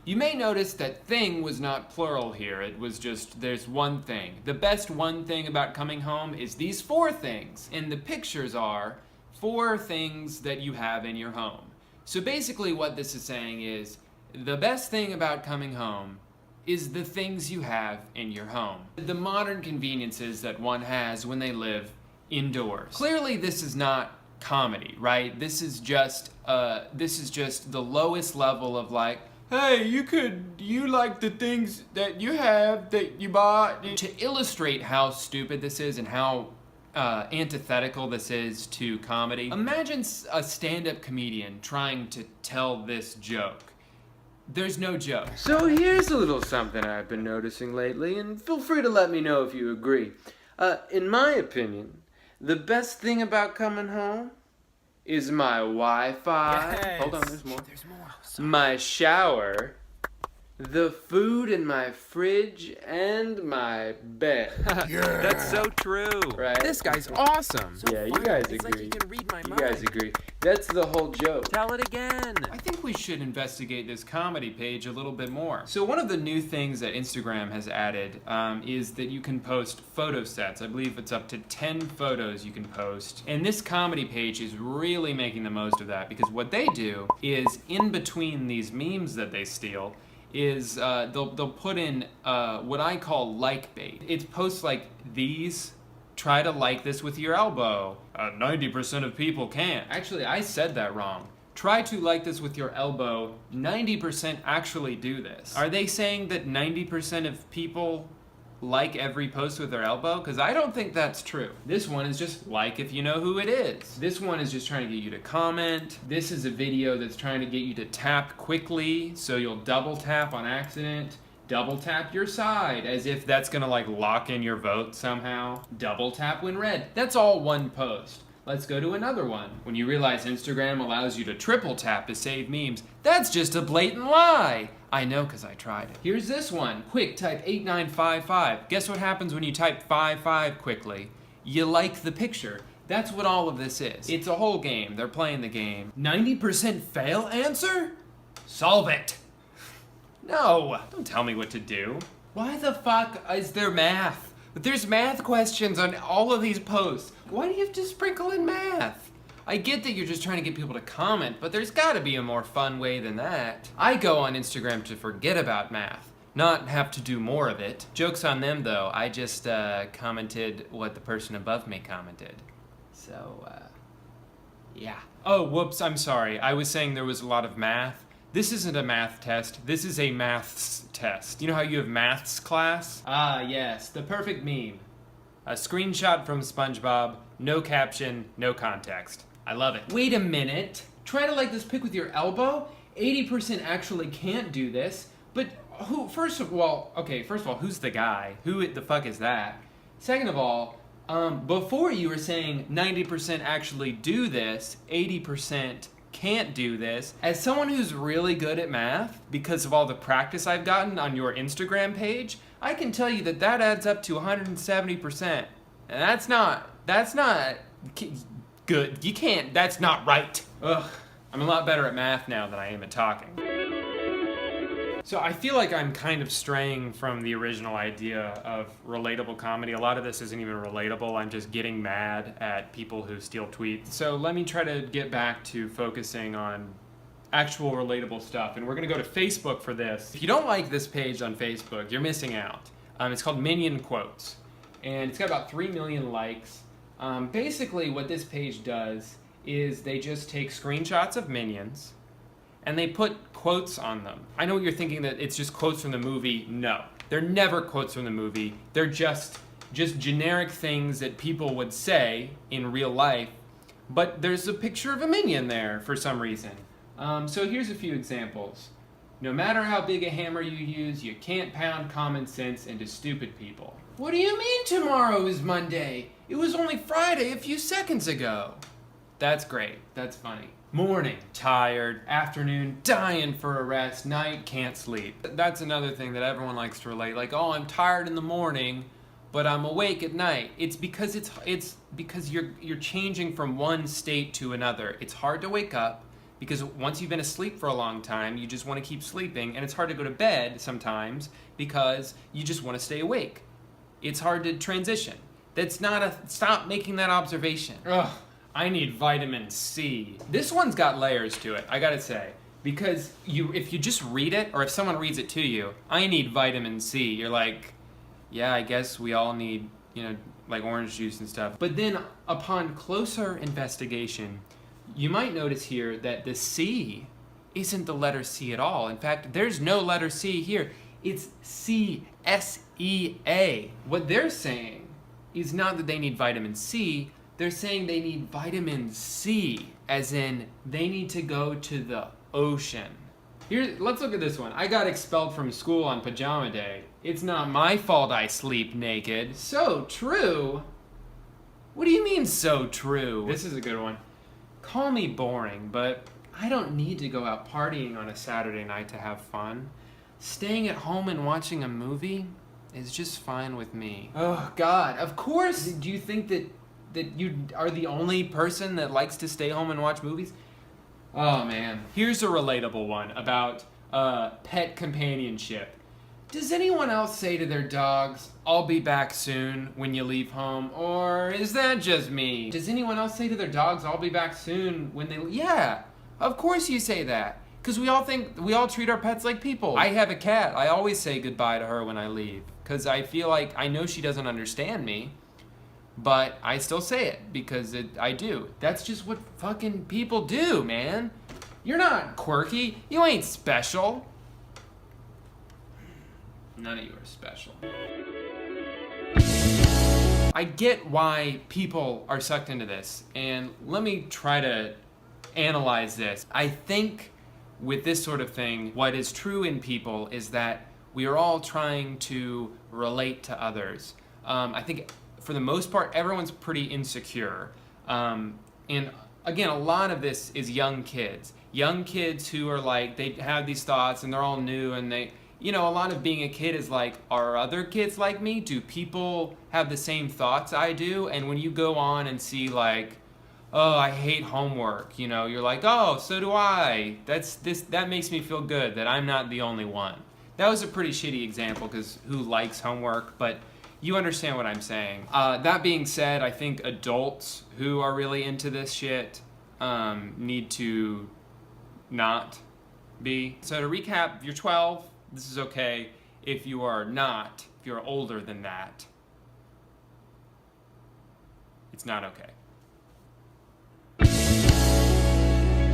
You may notice that thing was not plural here. It was just, there's one thing. The best one thing about coming home is these 4 things. And the pictures are 4 things that you have in your home. So basically what this is saying is, the best thing about coming home is the things you have in your home. The modern conveniences that one has when they live indoors. Clearly this is not comedy, right? This is just the lowest level of like, hey, you like the things that you have that you bought. To illustrate how stupid this is and how antithetical this is to comedy, imagine a stand-up comedian trying to tell this joke. There's no joke. So here's a little something I've been noticing lately, and feel free to let me know if you agree. In my opinion, the best thing about coming home is my Wi-Fi. Yes. Hold on, there's more. My shower, the food in my fridge, and my bed. That's so true. Right? This guy's awesome. Yeah, you guys agree. You guys agree. That's the whole joke. Tell it again. I think we should investigate this comedy page a little bit more. So one of the new things that Instagram has added is that you can post photo sets. I believe it's up to 10 photos you can post. And this comedy page is really making the most of that, because what they do is, in between these memes that they steal, is they'll put in what I call like bait. It's posts like these: try to like this with your elbow. 90% of people can't. Actually, I said that wrong. Try to like this with your elbow. 90% actually do this. Are they saying that 90% of people like every post with their elbow? Because I don't think that's true. This one is just like if you know who it is. This one is just trying to get you to comment. This is a video that's trying to get you to tap quickly, so you'll double tap on accident. Double tap your side, as if that's gonna like lock in your vote somehow. Double tap when read. That's all one post. Let's go to another one. When you realize Instagram allows you to triple tap to save memes, that's just a blatant lie. I know, because I tried it. Here's this one. Quick, type 8955. Guess what happens when you type 55 quickly? You like the picture. That's what all of this is. It's a whole game. They're playing the game. 90% fail answer? Solve it. No, don't tell me what to do. Why the fuck is there math? There's math questions on all of these posts. Why do you have to sprinkle in math? I get that you're just trying to get people to comment, but there's gotta be a more fun way than that. I go on Instagram to forget about math, not have to do more of it. Joke's on them though, I just commented what the person above me commented. So, yeah. Oh, whoops, I'm sorry. I was saying there was a lot of math. This isn't a math test, this is a maths test. You know how you have maths class? Ah, yes, the perfect meme. A screenshot from SpongeBob, no caption, no context. I love it. Wait a minute. Try to like this pic with your elbow? 80% actually can't do this, but who, first of all, who's the guy? Who the fuck is that? Second of all, before you were saying 90% actually do this, 80% can't do this. As someone who's really good at math, because of all the practice I've gotten on your Instagram page, I can tell you that adds up to 170%. And that's not good. You can't, that's not right. Ugh, I'm a lot better at math now than I am at talking. So I feel like I'm kind of straying from the original idea of relatable comedy. A lot of this isn't even relatable. I'm just getting mad at people who steal tweets. So let me try to get back to focusing on actual relatable stuff. And we're gonna go to Facebook for this. If you don't like this page on Facebook, you're missing out. It's called Minion Quotes. And it's got about 3 million likes. Basically what this page does is they just take screenshots of Minions and they put quotes on them. I know you're thinking that it's just quotes from the movie. No, they're never quotes from the movie. They're just generic things that people would say in real life, but there's a picture of a minion there for some reason. So here's a few examples. No matter how big a hammer you use, you can't pound common sense into stupid people. What do you mean tomorrow is Monday? It was only Friday a few seconds ago. That's great, that's funny. Morning, tired. Afternoon, dying for a rest. Night, can't sleep. That's another thing that everyone likes to relate. Like, oh, I'm tired in the morning, but I'm awake at night. It's because because you're changing from one state to another. It's hard to wake up because once you've been asleep for a long time, you just want to keep sleeping, and it's hard to go to bed sometimes because you just want to stay awake. It's hard to transition. Stop making that observation. Ugh. I need vitamin C. This one's got layers to it, I gotta say. Because if you just read it, or if someone reads it to you, I need vitamin C, you're like, yeah, I guess we all need, like orange juice and stuff. But then, upon closer investigation, you might notice here that the C isn't the letter C at all. In fact, there's no letter C here. It's C, S-E-A. What they're saying is not that they need vitamin C, they're saying they need vitamin C, as in they need to go to the ocean. Let's look at this one. I got expelled from school on pajama day. It's not my fault I sleep naked. So true. What do you mean so true? This is a good one. Call me boring, but I don't need to go out partying on a Saturday night to have fun. Staying at home and watching a movie is just fine with me. Oh God, of course. Do you think that you are the only person that likes to stay home and watch movies? Oh man. Here's a relatable one about pet companionship. Does anyone else say to their dogs, I'll be back soon when you leave home? Or is that just me? Does anyone else say to their dogs, I'll be back soon when they... Yeah, of course you say that. Because we all treat our pets like people. I have a cat. I always say goodbye to her when I leave. Because I feel like I know she doesn't understand me. But I still say it because I do. That's just what fucking people do, man. You're not quirky. You ain't special. None of you are special. I get why people are sucked into this, and let me try to analyze this. I think with this sort of thing, what is true in people is that we are all trying to relate to others. I think for the most part, everyone's pretty insecure. And again, a lot of this is young kids. Young kids who are like, they have these thoughts and they're all new and they, a lot of being a kid is like, are other kids like me? Do people have the same thoughts I do? And when you go on and see like, oh, I hate homework, you're like, oh, so do I. That makes me feel good that I'm not the only one. That was a pretty shitty example because who likes homework, but you understand what I'm saying. That being said, I think adults who are really into this shit need to not be. So to recap, if you're 12, this is okay. If you are not, if you're older than that, it's not okay.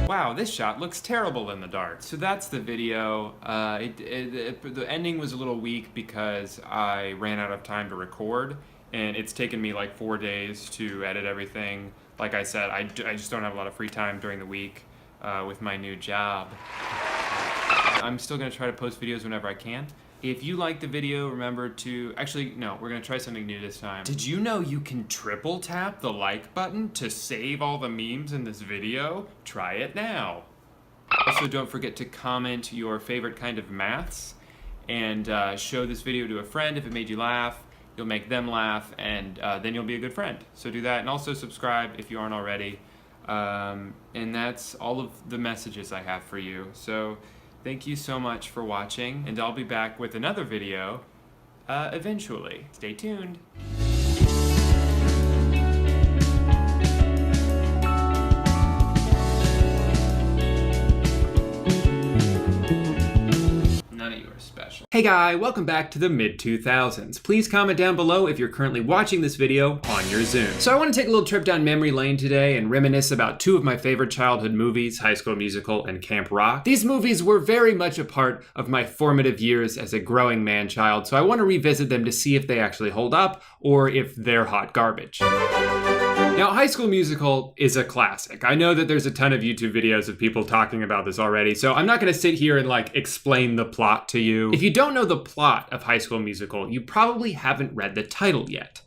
Wow, this shot looks terrible in the dark. So that's the video. The ending was a little weak because I ran out of time to record, and it's taken me like 4 days to edit everything. Like I said, I just don't have a lot of free time during the week with my new job. I'm still gonna try to post videos whenever I can. If you like the video, remember to... Actually, no, we're gonna try something new this time. Did you know you can triple tap the like button to save all the memes in this video? Try it now. Also, don't forget to comment your favorite kind of maths. and show this video to a friend if it made you laugh. You'll make them laugh, and then you'll be a good friend. So do that, and also subscribe if you aren't already. And that's all of the messages I have for you. So thank you so much for watching, and I'll be back with another video eventually. Stay tuned. Hey guy, welcome back to the mid-2000s. Please comment down below if you're currently watching this video on your Zoom. So I want to take a little trip down memory lane today and reminisce about two of my favorite childhood movies, High School Musical and Camp Rock. These movies were very much a part of my formative years as a growing man-child, so I want to revisit them to see if they actually hold up or if they're hot garbage. Now, High School Musical is a classic. I know that there's a ton of YouTube videos of people talking about this already, so I'm not gonna sit here and explain the plot to you. If you don't know the plot of High School Musical, you probably haven't read the title yet.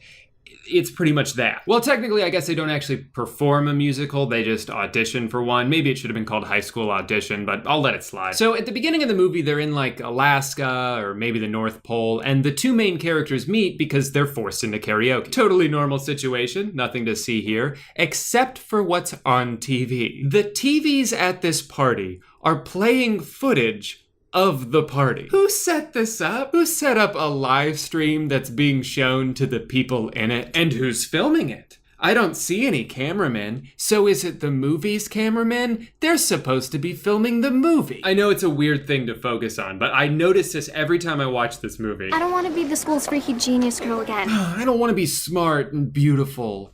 It's pretty much that. Well, technically, I guess they don't actually perform a musical, they just audition for one. Maybe it should have been called High School Audition, but I'll let it slide. So at the beginning of the movie, they're in Alaska or maybe the North Pole, and the two main characters meet because they're forced into karaoke. Totally normal situation, nothing to see here, except for what's on TV. The TVs at this party are playing footage of the party. Who set this up? Who set up a live stream that's being shown to the people in it? And who's filming it? I don't see any cameramen. So is it the movie's cameramen? They're supposed to be filming the movie. I know it's a weird thing to focus on, but I notice this every time I watch this movie. I don't want to be the school's freaky genius girl again. I don't want to be smart and beautiful.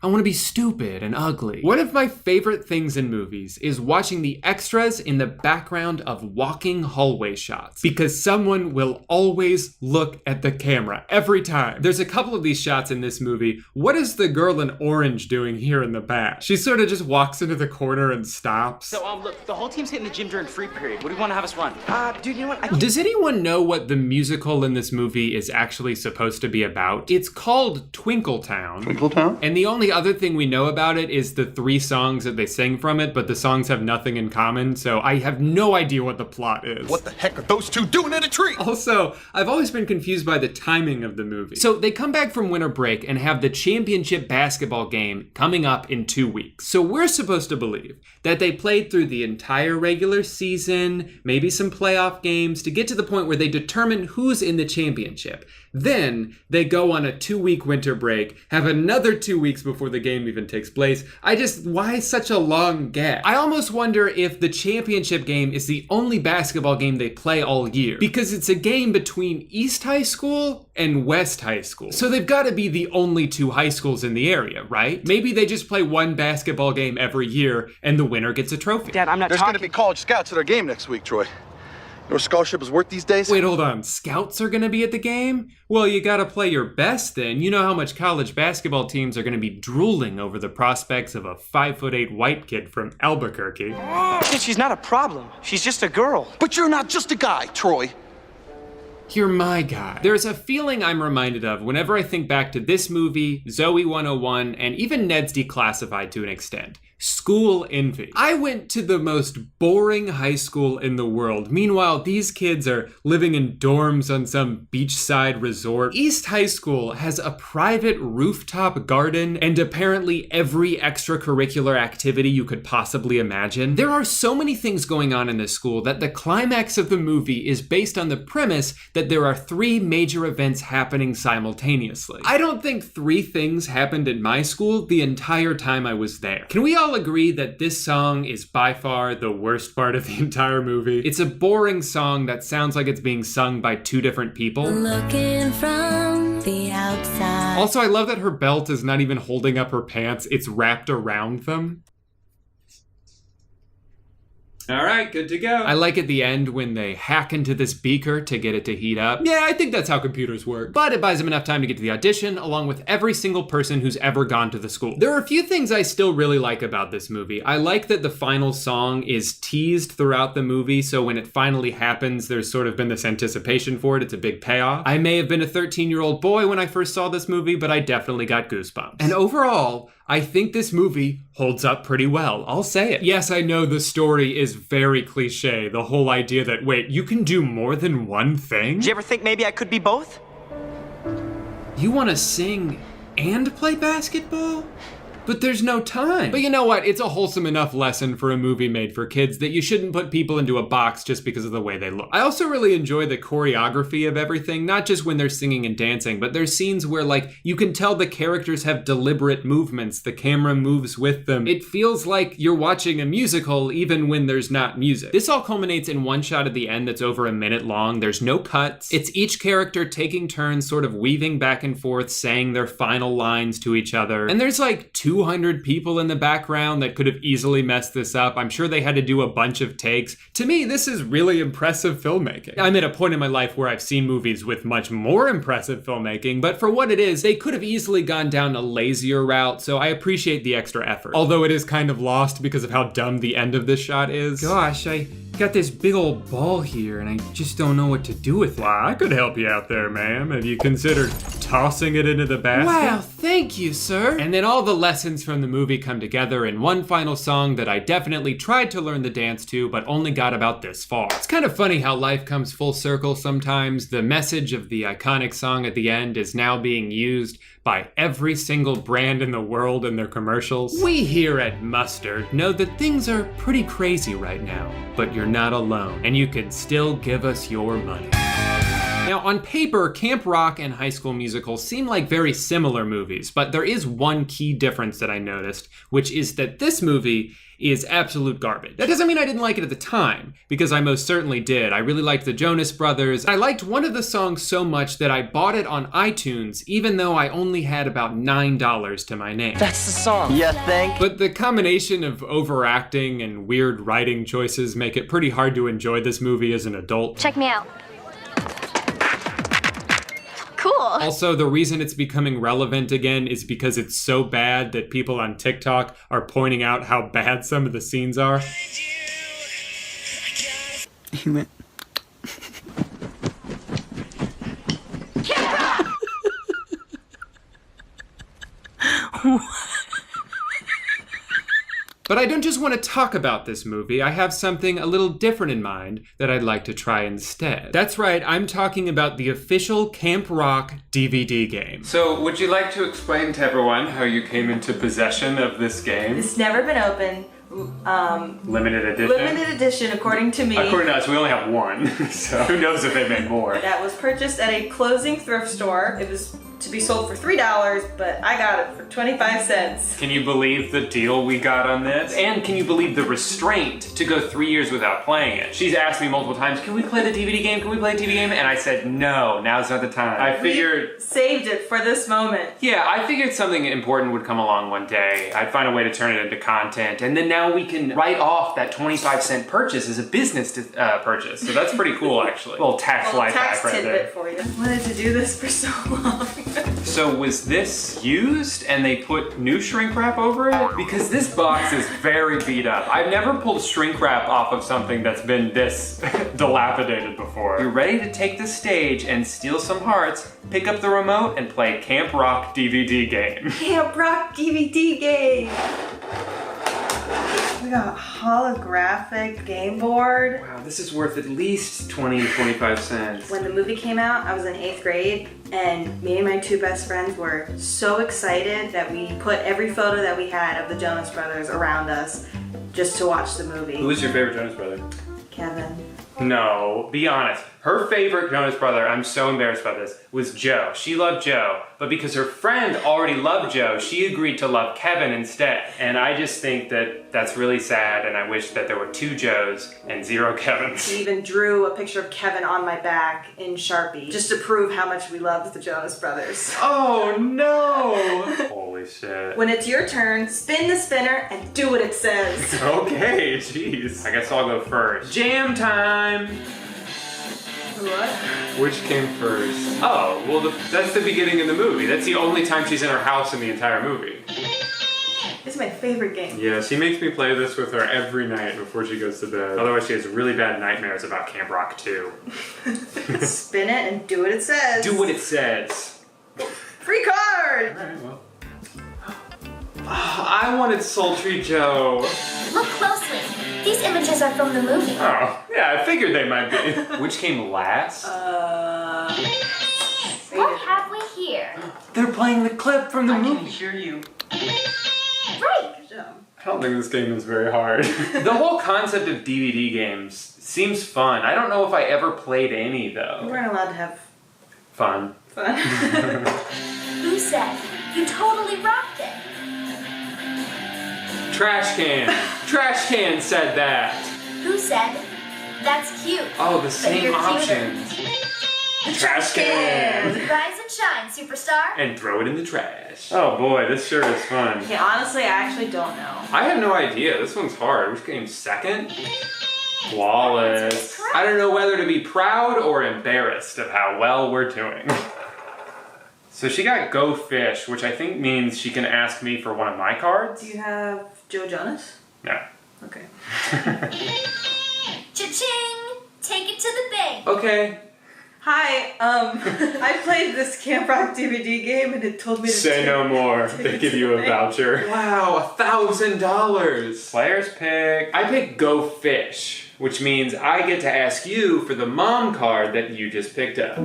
I want to be stupid and ugly. One of my favorite things in movies is watching the extras in the background of walking hallway shots, because someone will always look at the camera every time. There's a couple of these shots in this movie. What is the girl in orange doing here in the back? She sort of just walks into the corner and stops. So, look, the whole team's hitting the gym during free period. What do you want to have us run? Dude, you know what? Does anyone know what the musical in this movie is actually supposed to be about? It's called Twinkletown. Twinkletown? And the only other thing we know about it is the 3 songs that they sing from it, but the songs have nothing in common, so I have no idea what the plot is. What the heck are those two doing in a tree? Also, I've always been confused by the timing of the movie. So they come back from winter break and have the championship basketball game coming up in 2 weeks. So we're supposed to believe that they played through the entire regular season, maybe some playoff games, to get to the point where they determine who's in the championship. Then they go on a 2-week winter break, have another 2 weeks before the game even takes place. Why such a long gap? I almost wonder if the championship game is the only basketball game they play all year, because it's a game between East High School and West High School. So they've got to be the only 2 high schools in the area, right? Maybe they just play one basketball game every year and the winner gets a trophy. Dad, I'm not There's going to be college scouts at our game next week, Troy. You know what a scholarship is worth these days? Wait, hold on. Scouts are gonna be at the game? Well, you gotta play your best then. You know how much college basketball teams are gonna be drooling over the prospects of a 5'8" white kid from Albuquerque. She's not a problem. She's just a girl. But you're not just a guy, Troy. You're my guy. There's a feeling I'm reminded of whenever I think back to this movie, Zoe 101, and even Ned's Declassified to an extent. School envy. I went to the most boring high school in the world. Meanwhile, these kids are living in dorms on some beachside resort. East High School has a private rooftop garden and apparently every extracurricular activity you could possibly imagine. There are so many things going on in this school that the climax of the movie is based on the premise that there are 3 major events happening simultaneously. I don't think 3 things happened in my school the entire time I was there. Can we all agree that this song is by far the worst part of the entire movie? It's a boring song that sounds like it's being sung by 2 different people. Looking from the outside. Also, I love that her belt is not even holding up her pants, it's wrapped around them. All right, good to go. I like at the end when they hack into this beaker to get it to heat up. Yeah, I think that's how computers work. But it buys them enough time to get to the audition, along with every single person who's ever gone to the school. There are a few things I still really like about this movie. I like that the final song is teased throughout the movie, so when it finally happens, there's sort of been this anticipation for it. It's a big payoff. I may have been a 13-year-old boy when I first saw this movie, but I definitely got goosebumps. And overall, I think this movie holds up pretty well. I'll say it. Yes, I know the story is very cliche, the whole idea that, wait, you can do more than one thing? Did you ever think maybe I could be both? You want to sing and play basketball? But there's no time. But you know what? It's a wholesome enough lesson for a movie made for kids that you shouldn't put people into a box just because of the way they look. I also really enjoy the choreography of everything, not just when they're singing and dancing, but there's scenes where, like, you can tell the characters have deliberate movements. The camera moves with them. It feels like you're watching a musical even when there's not music. This all culminates in one shot at the end that's over a minute long. There's no cuts. It's each character taking turns sort of weaving back and forth, saying their final lines to each other. And there's like 200 people in the background that could have easily messed this up. I'm sure they had to do a bunch of takes. To me, this is really impressive filmmaking. I'm at a point in my life where I've seen movies with much more impressive filmmaking, but for what it is, they could have easily gone down a lazier route, so I appreciate the extra effort. Although it is kind of lost because of how dumb the end of this shot is. Gosh, I got this big old ball here and I just don't know what to do with it. Well, I could help you out there, ma'am. Have you considered tossing it into the basket? Wow, thank you, sir. And then all the lessons from the movie come together in one final song that I definitely tried to learn the dance to, but only got about this far. It's kind of funny how life comes full circle sometimes. The message of the iconic song at the end is now being used by every single brand in the world in their commercials. We here at Mustard know that things are pretty crazy right now, but you're not alone, and you can still give us your money. Now, on paper, Camp Rock and High School Musical seem like very similar movies, but there is one key difference that I noticed, which is that this movie is absolute garbage. That doesn't mean I didn't like it at the time, because I most certainly did. I really liked the Jonas Brothers. I liked one of the songs so much that I bought it on iTunes, even though I only had about $9 to my name. That's the song. You think? But the combination of overacting and weird writing choices make it pretty hard to enjoy this movie as an adult. Check me out. Cool. Also, the reason it's becoming relevant again is because it's so bad that people on TikTok are pointing out how bad some of the scenes are. He went. But I don't just want to talk about this movie, I have something a little different in mind that I'd like to try instead. That's right, I'm talking about the official Camp Rock DVD game. So, would you like to explain to everyone how you came into possession of this game? It's never been opened. Limited edition? Limited edition, according to me. According to us, we only have one, so who knows if they made more. That was purchased at a closing thrift store. It was to be sold for $3, but I got it for 25 cents. Can you believe the deal we got on this? And can you believe the restraint to go 3 years without playing it? She's asked me multiple times, can we play the DVD game? Can we play the DVD game? And I said, no, now's not the time. I figured... We saved it for this moment. Yeah, I figured something important would come along one day. I'd find a way to turn it into content. And then now we can write off that 25-cent purchase as a business purchase. So that's pretty cool, actually. A little tax life hack right there. For you. I wanted to do this for so long. So was this used and they put new shrink wrap over it? Because this box is very beat up. I've never pulled shrink wrap off of something that's been this dilapidated before. You're ready to take the stage and steal some hearts, pick up the remote, and play Camp Rock DVD game. Camp Rock DVD game! We got a holographic game board. Wow, this is worth at least 20 to 25 cents. When the movie came out, I was in 8th grade, and me and my two best friends were so excited that we put every photo that we had of the Jonas Brothers around us just to watch the movie. Who was your favorite Jonas brother? Kevin. No, be honest. Her favorite Jonas brother, I'm so embarrassed by this, was Joe. She loved Joe, but because her friend already loved Joe, she agreed to love Kevin instead. And I just think that that's really sad, and I wish that there were 2 Joes and 0 Kevins. She even drew a picture of Kevin on my back in Sharpie, just to prove how much we loved the Jonas Brothers. Oh no! Holy shit. When it's your turn, spin the spinner and do what it says. Okay, jeez. I guess I'll go first. Jam time! What? Which came first? Oh, well, that's the beginning of the movie. That's the only time she's in her house in the entire movie. It's my favorite game. Yeah, she makes me play this with her every night before she goes to bed. Otherwise, she has really bad nightmares about Camp Rock 2. Spin it and do what it says. Do what it says. Free card! Alright, well. I wanted Sultry Joe. Look closely. These images are from the movie. Oh, yeah, I figured they might be. Which came last? What have we here? They're playing the clip from the movie. I can hear you. Right. I don't think this game is very hard. The whole concept of DVD games seems fun. I don't know if I ever played any, though. We weren't allowed to have Fun. Who said? You totally rocked it. Trash can. Trash can said that. Who said? That's cute. Oh, the But same you're cuter. options. Trash can. Rise and shine, superstar. And throw it in the trash. Oh boy, this sure is fun. Yeah, honestly, I actually don't know. I have no idea. This one's hard. Which game's second? Flawless. I don't know whether to be proud or embarrassed of how well we're doing. So she got Go Fish, which I think means she can ask me for one of my cards. Do you have Joe Jonas? No. Okay. Cha-ching! Take it to the bank. Okay. Hi, I played this Camp Rock DVD game and it told me to Say no more. They give you a voucher. Wow, $1,000. Player's pick. I picked Go Fish, which means I get to ask you for the mom card that you just picked up.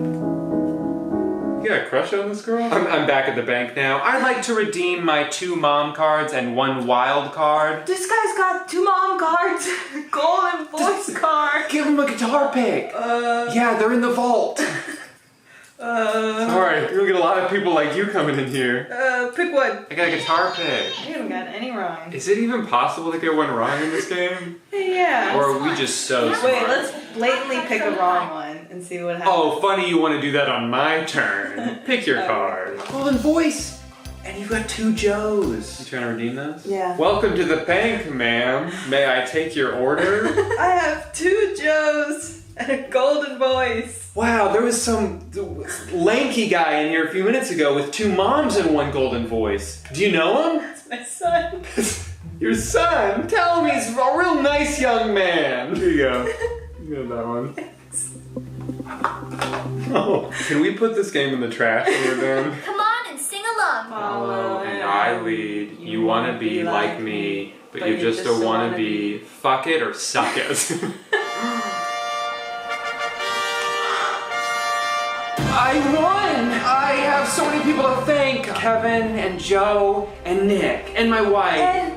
You got a crush on this girl? I'm back at the bank now. I'd like to redeem my 2 mom cards and 1 wild card. This guy's got 2 mom cards, golden voice card. Give him a guitar pick. Yeah, they're in the vault. Sorry, you're gonna get a lot of people like you coming in here. Pick one. I got a guitar pick. You haven't gotten any wrong. Is it even possible to get one wrong in this game? Yeah. Or are we just so smart? Wait, let's blatantly pick a wrong one and see what happens. Oh, funny you want to do that on my turn. Pick your card. Golden voice! And you've got 2 Joes. You trying to redeem those? Yeah. Welcome to the bank, ma'am. May I take your order? I have 2 Joes and a golden voice. Wow, there was some lanky guy in here a few minutes ago with 2 moms and 1 golden voice. Do you know him? That's my son. Your son? Tell him he's a real nice young man. Here you go. You got that one. Oh, can we put this game in the trash when we're done? Come on and sing along. Follow and I lead. You wanna be like me, but you're just a wannabe. Fuck it or suck it. I won! I have so many people to thank. Kevin and Joe and Nick and my wife. And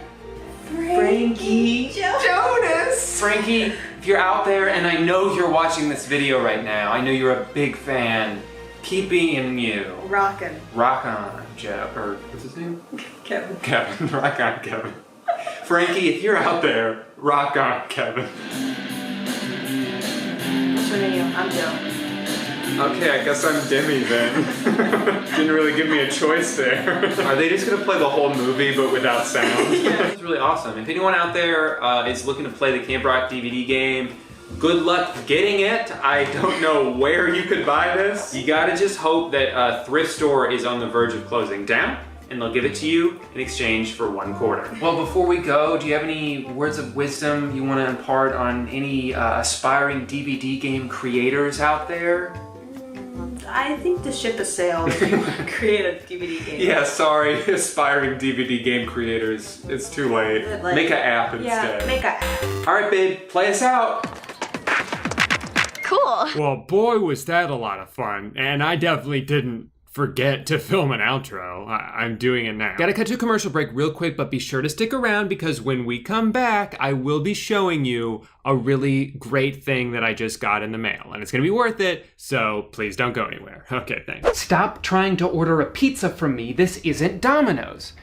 Frankie Jonas. Frankie, if you're out there and I know you're watching this video right now, I know you're a big fan. Keep being you. Rockin'. Rock on, Joe. Or what's his name? Kevin. Kevin. Rock on, Kevin. Frankie, if you're out there, rock on, Kevin. Which one are you? I'm Joe. Okay, I guess I'm Demi then. Didn't really give me a choice there. Are they just gonna play the whole movie but without sound? Yeah. It's really awesome. If anyone out there is looking to play the Camp Rock DVD game, good luck getting it. I don't know where you could buy this. You gotta just hope that a thrift store is on the verge of closing down and they'll give it to you in exchange for 1 quarter. Well, before we go, do you have any words of wisdom you want to impart on any aspiring DVD game creators out there? I think the ship has sailed if you want to create a DVD game. Yeah, sorry, aspiring DVD game creators. It's too late. Make an app instead. Yeah, make an app. All right, babe, play us out. Cool. Well, boy, was that a lot of fun. And I definitely didn't forget to film an outro. I'm doing it now. Gotta cut to a commercial break real quick, but be sure to stick around because when we come back, I will be showing you a really great thing that I just got in the mail. And it's gonna be worth it, so please don't go anywhere. Okay, thanks. Stop trying to order a pizza from me. This isn't Domino's.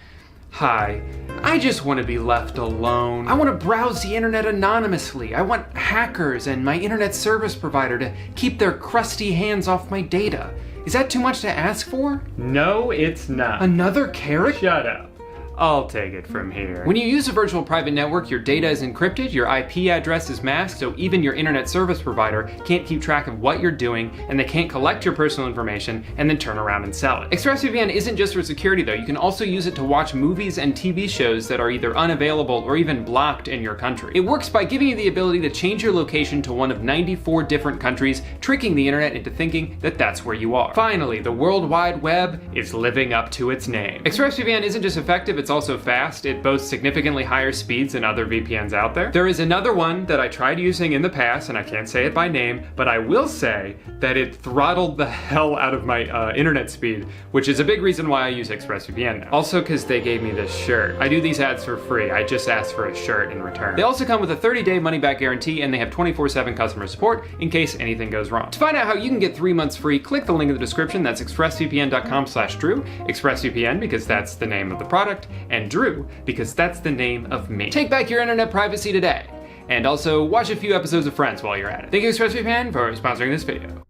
Hi, I just want to be left alone. I want to browse the internet anonymously. I want hackers and my internet service provider to keep their crusty hands off my data. Is that too much to ask for? No, it's not. Another carrot? Shut up. I'll take it from here. When you use a virtual private network, your data is encrypted, your IP address is masked, so even your internet service provider can't keep track of what you're doing, and they can't collect your personal information and then turn around and sell it. ExpressVPN isn't just for security though. You can also use it to watch movies and TV shows that are either unavailable or even blocked in your country. It works by giving you the ability to change your location to one of 94 different countries, tricking the internet into thinking that that's where you are. Finally, the World Wide Web is living up to its name. ExpressVPN isn't just effective, it's also fast. It boasts significantly higher speeds than other VPNs out there. There is another one that I tried using in the past, and I can't say it by name, but I will say that it throttled the hell out of my internet speed, which is a big reason why I use ExpressVPN now. Also because they gave me this shirt. I do these ads for free. I just asked for a shirt in return. They also come with a 30-day money-back guarantee, and they have 24/7 customer support in case anything goes wrong. To find out how you can get 3 months free, click the link in the description. That's expressvpn.com/Drew. ExpressVPN because that's the name of the product, and Drew because that's the name of me. Take back your internet privacy today. And also watch a few episodes of Friends while you're at it. Thank you, ExpressVPN, for sponsoring this video.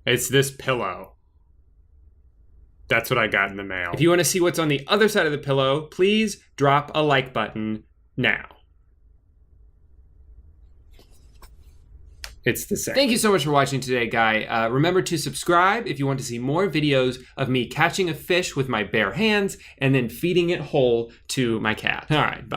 It's this pillow. That's what I got in the mail. If you want to see what's on the other side of the pillow, please drop a like button now. It's the same. Thank you so much for watching today, Guy. Remember to subscribe if you want to see more videos of me catching a fish with my bare hands and then feeding it whole to my cat. All right, bye.